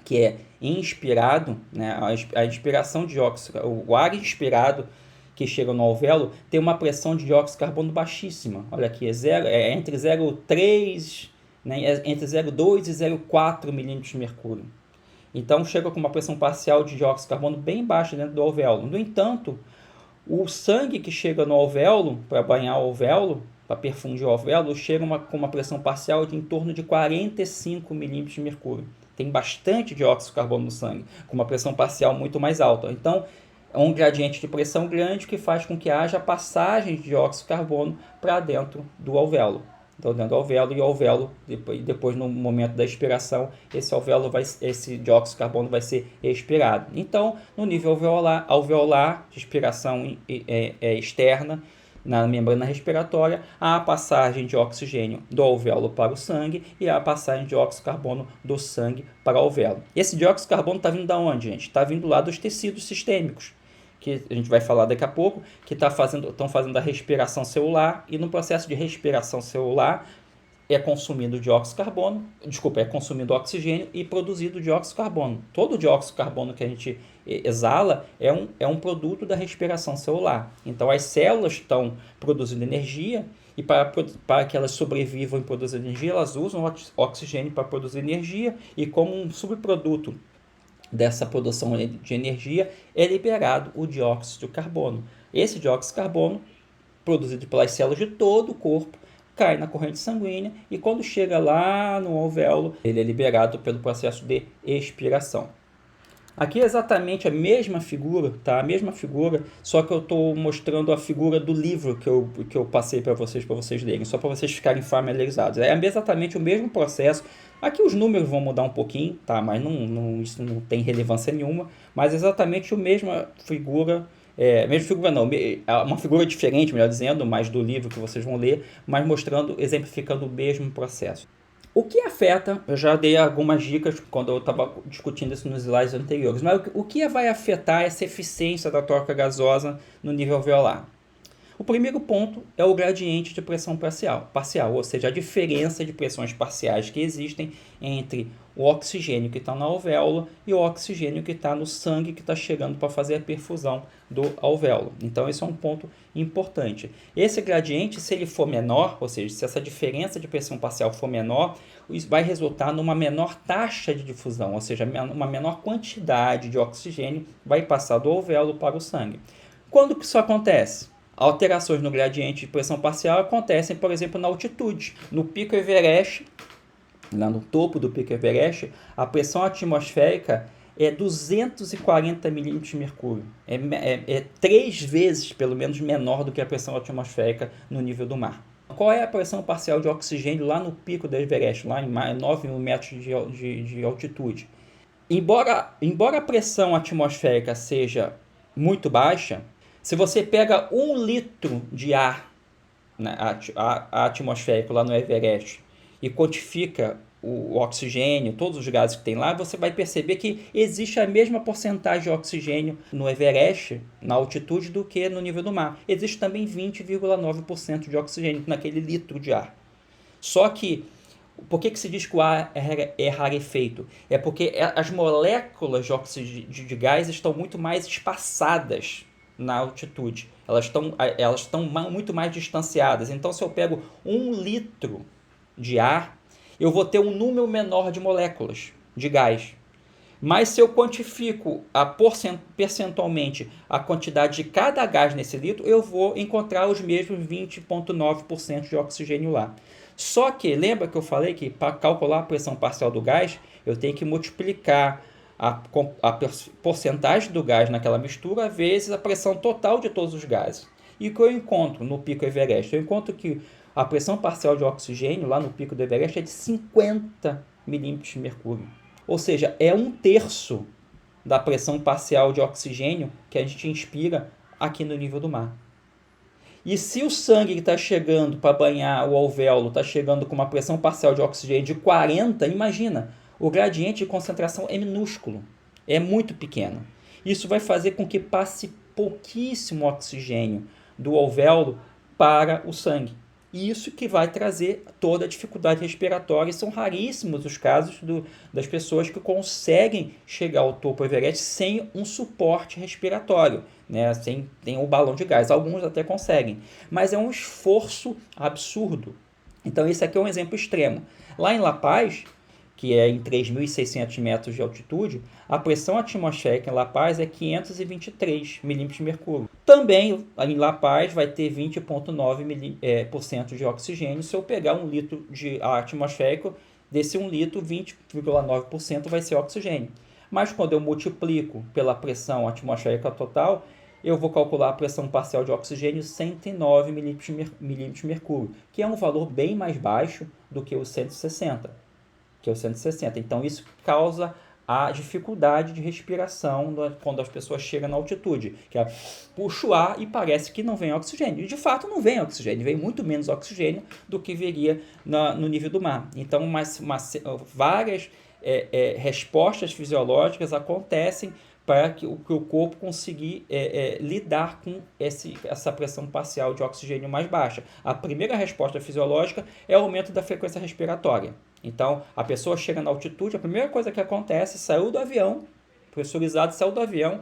que é inspirado, né, a inspiração de dióxido, o ar inspirado que chega no alvéolo tem uma pressão de dióxido de carbono baixíssima. Olha aqui, é entre 0,3, né, entre 0,2 e 0,4 milímetros de mercúrio. Então chega com uma pressão parcial de dióxido de carbono bem baixa dentro do alvéolo. No entanto, o sangue que chega no alvéolo, para banhar o alvéolo, para perfundir o alvéolo, chega com uma pressão parcial de em torno de 45 milímetros de mercúrio. Tem bastante dióxido de carbono no sangue, com uma pressão parcial muito mais alta. Então, é um gradiente de pressão grande que faz com que haja passagem de dióxido de carbono para dentro do alvéolo. Então, dentro do alvéolo, e o alvéolo, depois no momento da expiração, esse dióxido de carbono vai ser expirado. Então, no nível alveolar de expiração externa, na membrana respiratória, há a passagem de oxigênio do alvéolo para o sangue e há a passagem de dióxido de carbono do sangue para o alvéolo. Esse dióxido de carbono está vindo de onde, gente? Está vindo lá dos tecidos sistêmicos, que a gente vai falar daqui a pouco, que estão fazendo a respiração celular, e no processo de respiração celular é consumido é consumido oxigênio e produzido dióxido de carbono. Todo o dióxido de carbono que a gente exala é um produto da respiração celular. Então as células estão produzindo energia e para que elas sobrevivam e produzam energia, elas usam oxigênio para produzir energia, e como um subproduto dessa produção de energia é liberado o dióxido de carbono. Esse dióxido de carbono, produzido pelas células de todo o corpo, cai na corrente sanguínea e quando chega lá no alvéolo, ele é liberado pelo processo de expiração. Aqui é exatamente a mesma figura, tá? A mesma figura, só que eu estou mostrando a figura do livro que eu passei para vocês lerem, só para vocês ficarem familiarizados. É exatamente o mesmo processo. Aqui os números vão mudar um pouquinho, tá? Mas isso não tem relevância nenhuma, mas exatamente a mesma figura. Uma figura diferente, melhor dizendo, mais do livro que vocês vão ler, mas exemplificando o mesmo processo. O que afeta, eu já dei algumas dicas quando eu estava discutindo isso nos slides anteriores, mas o que vai afetar essa eficiência da troca gasosa no nível alveolar? O primeiro ponto é o gradiente de pressão parcial, ou seja, a diferença de pressões parciais que existem entre o oxigênio que está no alvéolo e o oxigênio que está no sangue que está chegando para fazer a perfusão do alvéolo. Então, esse é um ponto importante. Esse gradiente, se ele for menor, ou seja, se essa diferença de pressão parcial for menor, isso vai resultar numa menor taxa de difusão, ou seja, uma menor quantidade de oxigênio vai passar do alvéolo para o sangue. Quando que isso acontece? Alterações no gradiente de pressão parcial acontecem, por exemplo, na altitude. No Pico Everest, lá no topo do Pico Everest, a pressão atmosférica é 240 milímetros de mercúrio. É 3 vezes, pelo menos, menor do que a pressão atmosférica no nível do mar. Qual é a pressão parcial de oxigênio lá no Pico do Everest, lá em 9 mil metros de altitude? Embora a pressão atmosférica seja muito baixa, se você pega 1 litro de ar, né, atmosférico lá no Everest e quantifica o oxigênio, todos os gases que tem lá, você vai perceber que existe a mesma porcentagem de oxigênio no Everest, na altitude, do que no nível do mar. Existe também 20,9% de oxigênio naquele litro de ar. Só que, por que se diz que o ar é rarefeito? É porque as moléculas de gás estão muito mais espaçadas na altitude. Elas estão muito mais distanciadas. Então, se eu pego 1 litro de ar, eu vou ter um número menor de moléculas de gás. Mas se eu quantifico percentualmente a quantidade de cada gás nesse litro, eu vou encontrar os mesmos 20,9% de oxigênio lá. Só que, lembra que eu falei que para calcular a pressão parcial do gás, eu tenho que multiplicar a porcentagem do gás naquela mistura vezes a pressão total de todos os gases. E o que eu encontro no Pico Everest? Eu encontro que A pressão parcial de oxigênio lá no pico do Everest é de 50 milímetros de mercúrio. Ou seja, é 1/3 da pressão parcial de oxigênio que a gente inspira aqui no nível do mar. E se o sangue que está chegando para banhar o alvéolo está chegando com uma pressão parcial de oxigênio de 40, imagina, o gradiente de concentração é minúsculo, é muito pequeno. Isso vai fazer com que passe pouquíssimo oxigênio do alvéolo para o sangue. E isso que vai trazer toda a dificuldade respiratória. E são raríssimos os casos das pessoas que conseguem chegar ao topo Everest sem um suporte respiratório, né? Sem o balão de gás. Alguns até conseguem, mas é um esforço absurdo. Então esse aqui é um exemplo extremo. Lá em La Paz, que é em 3.600 metros de altitude, a pressão atmosférica em La Paz é 523 milímetros de mercúrio. Também em La Paz vai ter 20,9% de oxigênio. Se eu pegar 1 litro de ar atmosférico, desse 1 litro, 20,9% vai ser oxigênio. Mas quando eu multiplico pela pressão atmosférica total, eu vou calcular a pressão parcial de oxigênio 109 milímetros de mercúrio, que é um valor bem mais baixo do que o 160. Então isso causa a dificuldade de respiração quando as pessoas chegam na altitude, que é puxa o ar e parece que não vem oxigênio. E de fato não vem oxigênio, vem muito menos oxigênio do que viria no nível do mar. Então várias respostas fisiológicas acontecem para que o corpo conseguir lidar com essa pressão parcial de oxigênio mais baixa. A primeira resposta fisiológica é o aumento da frequência respiratória. Então, a pessoa chega na altitude, a primeira coisa que acontece, saiu do avião, pressurizado, saiu do avião,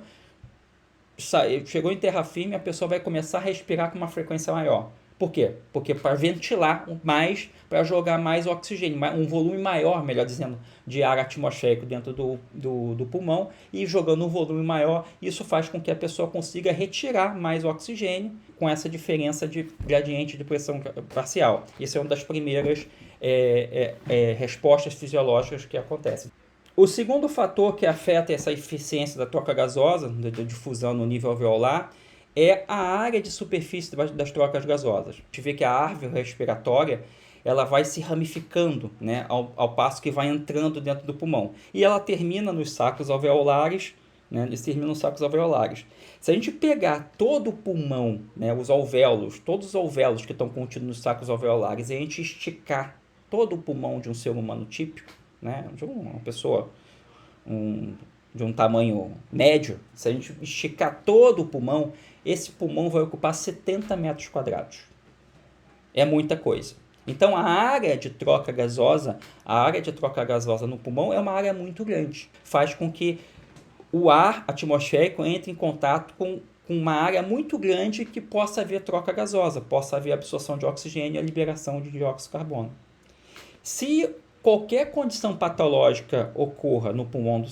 chegou em terra firme, a pessoa vai começar a respirar com uma frequência maior. Por quê? Porque para ventilar mais, para jogar mais oxigênio, um volume maior, melhor dizendo, de ar atmosférico dentro do pulmão, e jogando um volume maior, isso faz com que a pessoa consiga retirar mais oxigênio com essa diferença de gradiente de pressão parcial. Isso é uma das primeiras respostas fisiológicas que acontecem. O segundo fator que afeta essa eficiência da troca gasosa, da difusão no nível alveolar, é a área de superfície das trocas gasosas. A gente vê que a árvore respiratória ela vai se ramificando, né, ao passo que vai entrando dentro do pulmão. E ela termina nos sacos alveolares, né, Se a gente pegar todo o pulmão, né, todos os alvéolos que estão contidos nos sacos alveolares, e a gente esticar todo o pulmão de um ser humano típico, né, de uma pessoa de um tamanho médio, se a gente esticar todo o pulmão, esse pulmão vai ocupar 70 metros quadrados. É muita coisa. Então, a área de troca gasosa no pulmão é uma área muito grande. Faz com que o ar atmosférico entre em contato com uma área muito grande que possa haver troca gasosa, possa haver absorção de oxigênio e a liberação de dióxido de carbono. Se qualquer condição patológica ocorra no pulmão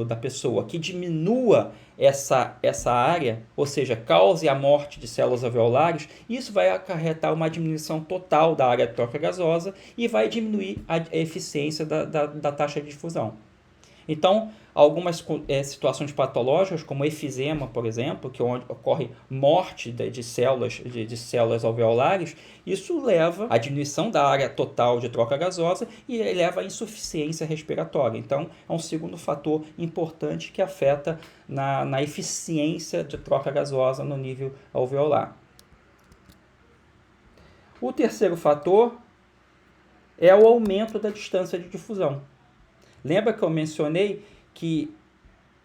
da pessoa que diminua essa área, ou seja, cause a morte de células alveolares, isso vai acarretar uma diminuição total da área de troca gasosa e vai diminuir a eficiência da taxa de difusão. Então, algumas situações patológicas, como efizema, por exemplo, que ocorre morte de células alveolares, isso leva à diminuição da área total de troca gasosa e leva à insuficiência respiratória. Então, é um segundo fator importante que afeta na eficiência de troca gasosa no nível alveolar. O terceiro fator é o aumento da distância de difusão. Lembra que eu mencionei que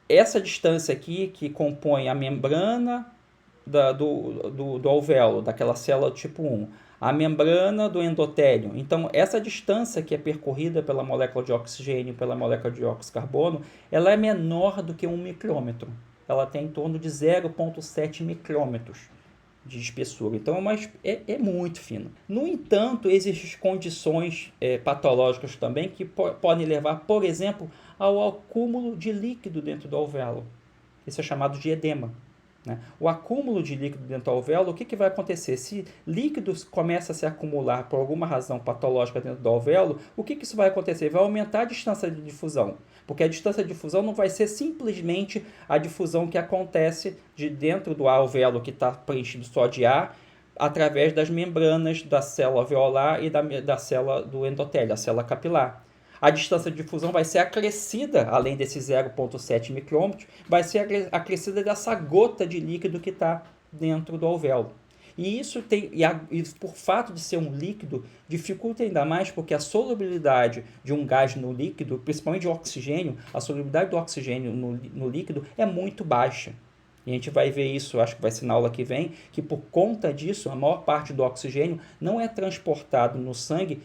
essa distância aqui, que compõe a membrana do alvéolo, daquela célula tipo 1, a membrana do endotélio. Então, essa distância que é percorrida pela molécula de oxigênio e pela molécula de dióxido de carbono, ela é menor do que 1 micrômetro. Ela tem em torno de 0,7 micrômetros de espessura. Então é muito fino. No entanto, existem condições patológicas também que podem levar, por exemplo, ao acúmulo de líquido dentro do alvéolo. Isso é chamado de edema. Né? O acúmulo de líquido dentro do alvéolo, o que vai acontecer? Se líquidos começa a se acumular por alguma razão patológica dentro do alvéolo, o que isso vai acontecer? Vai aumentar a distância de difusão, porque a distância de difusão não vai ser simplesmente a difusão que acontece de dentro do alvéolo que está preenchido só de ar através das membranas da célula alveolar e da célula do endotélio, a célula capilar. A distância de difusão vai ser acrescida, além desse 0,7 micrômetros, vai ser acrescida dessa gota de líquido que está dentro do alvéolo. E isso por fato de ser um líquido, dificulta ainda mais porque a solubilidade de um gás no líquido, principalmente de oxigênio, a solubilidade do oxigênio no líquido é muito baixa. E a gente vai ver isso, acho que vai ser na aula que vem, que por conta disso, a maior parte do oxigênio não é transportado no sangue,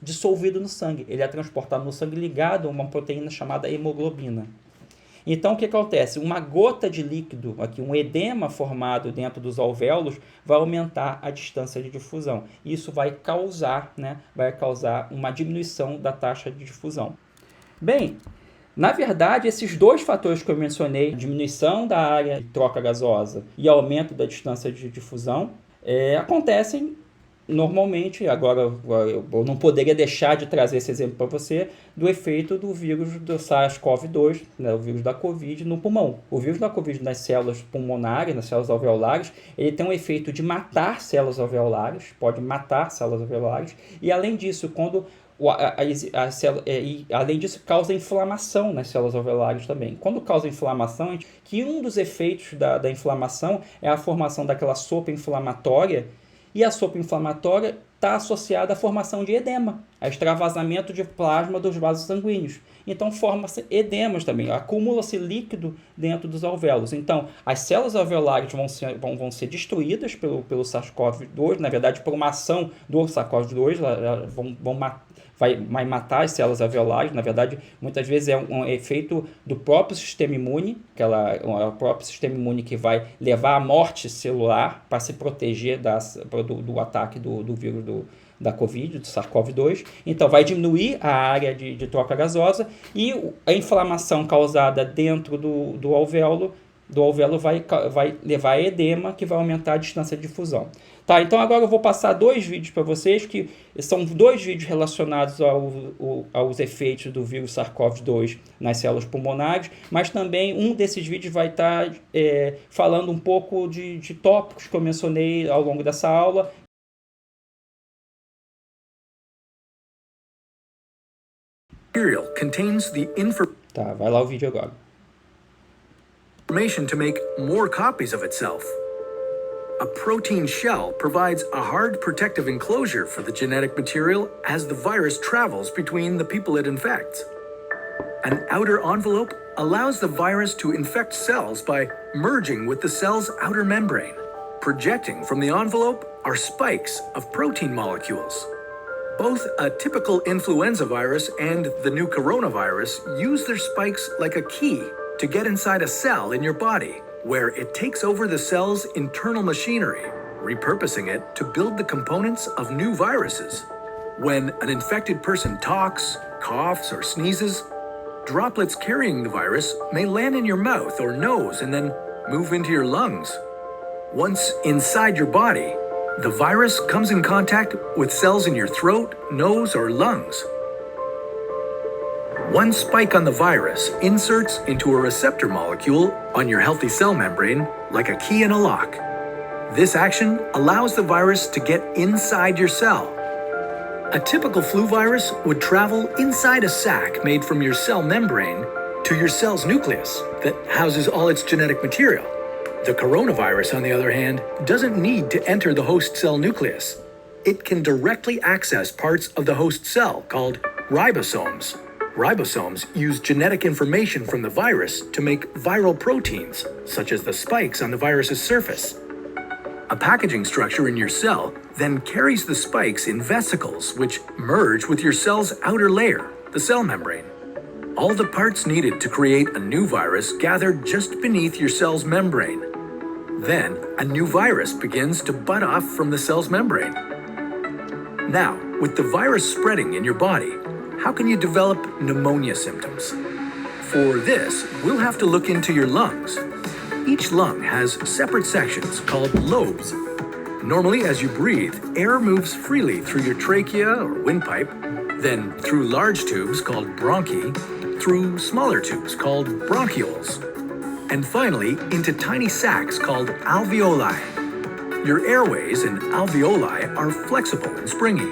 dissolvido no sangue. Ele é transportado no sangue ligado a uma proteína chamada hemoglobina. Então, o que acontece? Uma gota de líquido, aqui, um edema formado dentro dos alvéolos, vai aumentar a distância de difusão. Isso vai causar uma diminuição da taxa de difusão. Bem, na verdade, esses dois fatores que eu mencionei, diminuição da área de troca gasosa e aumento da distância de difusão, acontecem normalmente. Agora, eu não poderia deixar de trazer esse exemplo para você do efeito do vírus do SARS-CoV-2, né, o vírus da Covid, no pulmão. O vírus da Covid nas células pulmonares, nas células alveolares, ele tem um efeito de matar células alveolares, pode matar células alveolares, e além disso, além disso, causa inflamação nas células alveolares também. Quando causa inflamação, que um dos efeitos da inflamação é a formação daquela sopa inflamatória, e a sopa inflamatória está associada à formação de edema, a extravasamento de plasma dos vasos sanguíneos. Então, forma-se edemas também, acumula-se líquido dentro dos alvéolos. Então, as células alveolares vão ser destruídas pelo SARS-CoV-2, na verdade, por uma ação do SARS-CoV-2, vai matar as células alveolares. Na verdade, muitas vezes é um efeito do próprio sistema imune, o próprio sistema imune que vai levar à morte celular para se proteger do ataque do vírus da Covid, do SARS-CoV-2. Então, vai diminuir a área de troca gasosa e a inflamação causada dentro do alvéolo vai levar a edema, que vai aumentar a distância de difusão. Tá, então agora eu vou passar 2 vídeos para vocês, que são 2 vídeos relacionados aos efeitos do vírus SARS-CoV-2 nas células pulmonares, mas também um desses vídeos vai estar falando um pouco de tópicos que eu mencionei ao longo dessa aula. Tá, vai lá o vídeo agora. Information to make more copies of itself. A protein shell provides a hard protective enclosure for the genetic material as the virus travels between the people it infects. An outer envelope allows the virus to infect cells by merging with the cell's outer membrane. Projecting from the envelope are spikes of protein molecules. Both a typical influenza virus and the new coronavirus use their spikes like a key to get inside a cell in your body, where it takes over the cell's internal machinery, repurposing it to build the components of new viruses. When an infected person talks, coughs, or sneezes, droplets carrying the virus may land in your mouth or nose and then move into your lungs. Once inside your body, the virus comes in contact with cells in your throat, nose, or lungs. One spike on the virus inserts into a receptor molecule on your healthy cell membrane like a key in a lock. This action allows the virus to get inside your cell. A typical flu virus would travel inside a sac made from your cell membrane to your cell's nucleus that houses all its genetic material. The coronavirus, on the other hand, doesn't need to enter the host cell nucleus. It can directly access parts of the host cell called ribosomes. Ribosomes use genetic information from the virus to make viral proteins, such as the spikes on the virus's surface. A packaging structure in your cell then carries the spikes in vesicles, which merge with your cell's outer layer, the cell membrane. All the parts needed to create a new virus gather just beneath your cell's membrane. Then, a new virus begins to bud off from the cell's membrane. Now, with the virus spreading in your body, how can you develop pneumonia symptoms? For this, we'll have to look into your lungs. Each lung has separate sections called lobes. Normally, as you breathe, air moves freely through your trachea or windpipe, then through large tubes called bronchi, through smaller tubes called bronchioles, and finally into tiny sacs called alveoli. Your airways and alveoli are flexible and springy.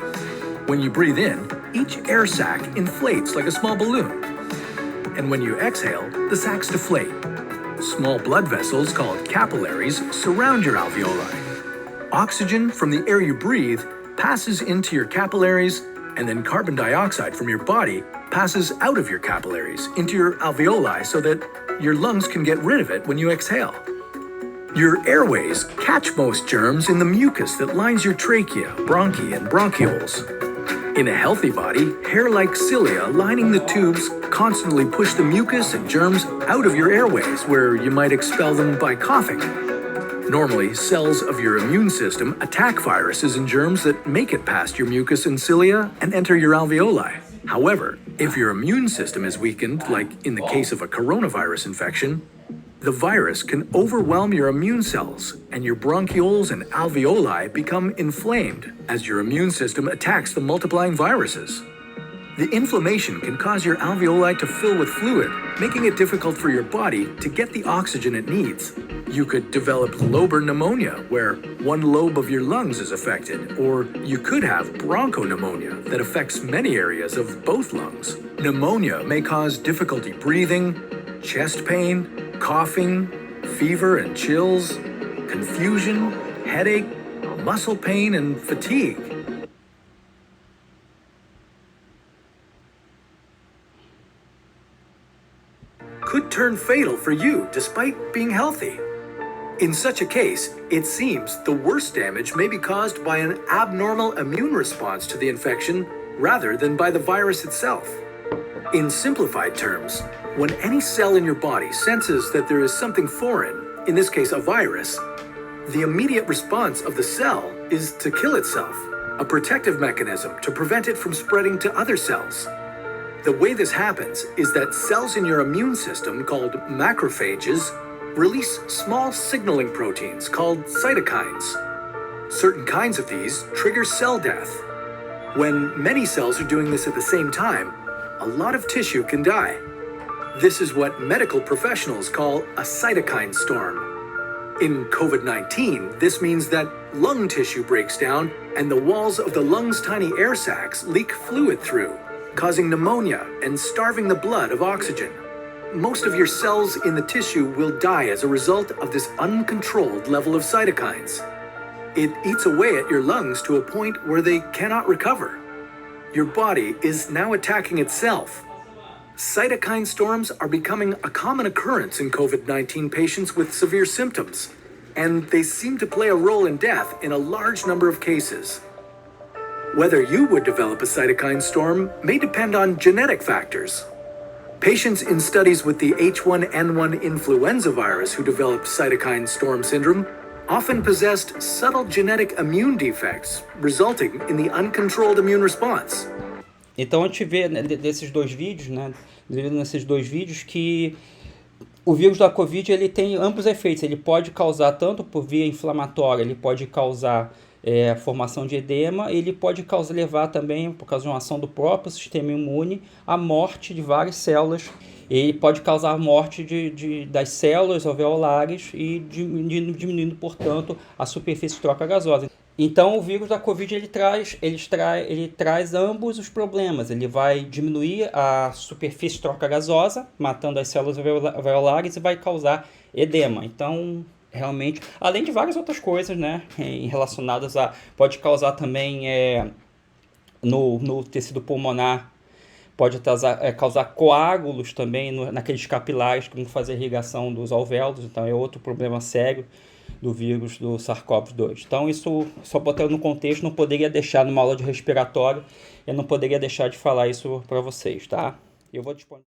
When you breathe in, each air sac inflates like a small balloon. And when you exhale, the sacs deflate. Small blood vessels called capillaries surround your alveoli. Oxygen from the air you breathe passes into your capillaries, and then carbon dioxide from your body passes out of your capillaries into your alveoli so that your lungs can get rid of it when you exhale. Your airways catch most germs in the mucus that lines your trachea, bronchi, and bronchioles. In a healthy body, hair-like cilia lining the tubes constantly push the mucus and germs out of your airways, where you might expel them by coughing. Normally, cells of your immune system attack viruses and germs that make it past your mucus and cilia and enter your alveoli. However, if your immune system is weakened, like in the case of a coronavirus infection, the virus can overwhelm your immune cells, and your bronchioles and alveoli become inflamed as your immune system attacks the multiplying viruses. The inflammation can cause your alveoli to fill with fluid, making it difficult for your body to get the oxygen it needs. You could develop lobar pneumonia, where one lobe of your lungs is affected, or you could have bronchopneumonia that affects many areas of both lungs. Pneumonia may cause difficulty breathing, chest pain, coughing, fever and chills, confusion, headache, muscle pain, and fatigue. Could turn fatal for you despite being healthy. In such a case, it seems the worst damage may be caused by an abnormal immune response to the infection rather than by the virus itself. In simplified terms, when any cell in your body senses that there is something foreign, in this case a virus, the immediate response of the cell is to kill itself, a protective mechanism to prevent it from spreading to other cells. The way this happens is that cells in your immune system, called macrophages, release small signaling proteins called cytokines. Certain kinds of these trigger cell death. When many cells are doing this at the same time, a lot of tissue can die. This is what medical professionals call a cytokine storm. In COVID-19, this means that lung tissue breaks down and the walls of the lung's tiny air sacs leak fluid through, causing pneumonia and starving the blood of oxygen. Most of your cells in the tissue will die as a result of this uncontrolled level of cytokines. It eats away at your lungs to a point where they cannot recover. Your body is now attacking itself. Cytokine storms are becoming a common occurrence in COVID-19 patients with severe symptoms, and they seem to play a role in death in a large number of cases. Whether you would develop a cytokine storm may depend on genetic factors. Patients in studies with the H1N1 influenza virus who developed cytokine storm syndrome often possessed subtle genetic immune defects, resulting in the uncontrolled immune response. Então a gente vê nesses dois vídeos, que o vírus da Covid ele tem amplos efeitos. Ele pode causar tanto por via inflamatória, ele pode causar formação de edema, ele pode levar também, por causa de uma ação do próprio sistema imune, a morte de várias células. Ele pode causar a morte das células alveolares e diminuindo, portanto, a superfície de troca gasosa. Então, o vírus da Covid ele traz ambos os problemas. Ele vai diminuir a superfície de troca gasosa, matando as células alveolares, e vai causar edema. Então, realmente, além de várias outras coisas, né, relacionadas a... Pode causar também no tecido pulmonar, pode causar coágulos também naqueles capilares que vão fazer a irrigação dos alvéolos. Então é outro problema sério do vírus do SARS-CoV-2. Então isso, só botando no contexto, não poderia deixar numa aula de respiratório, eu não poderia deixar de falar isso para vocês, tá? Eu vou disponibilizar.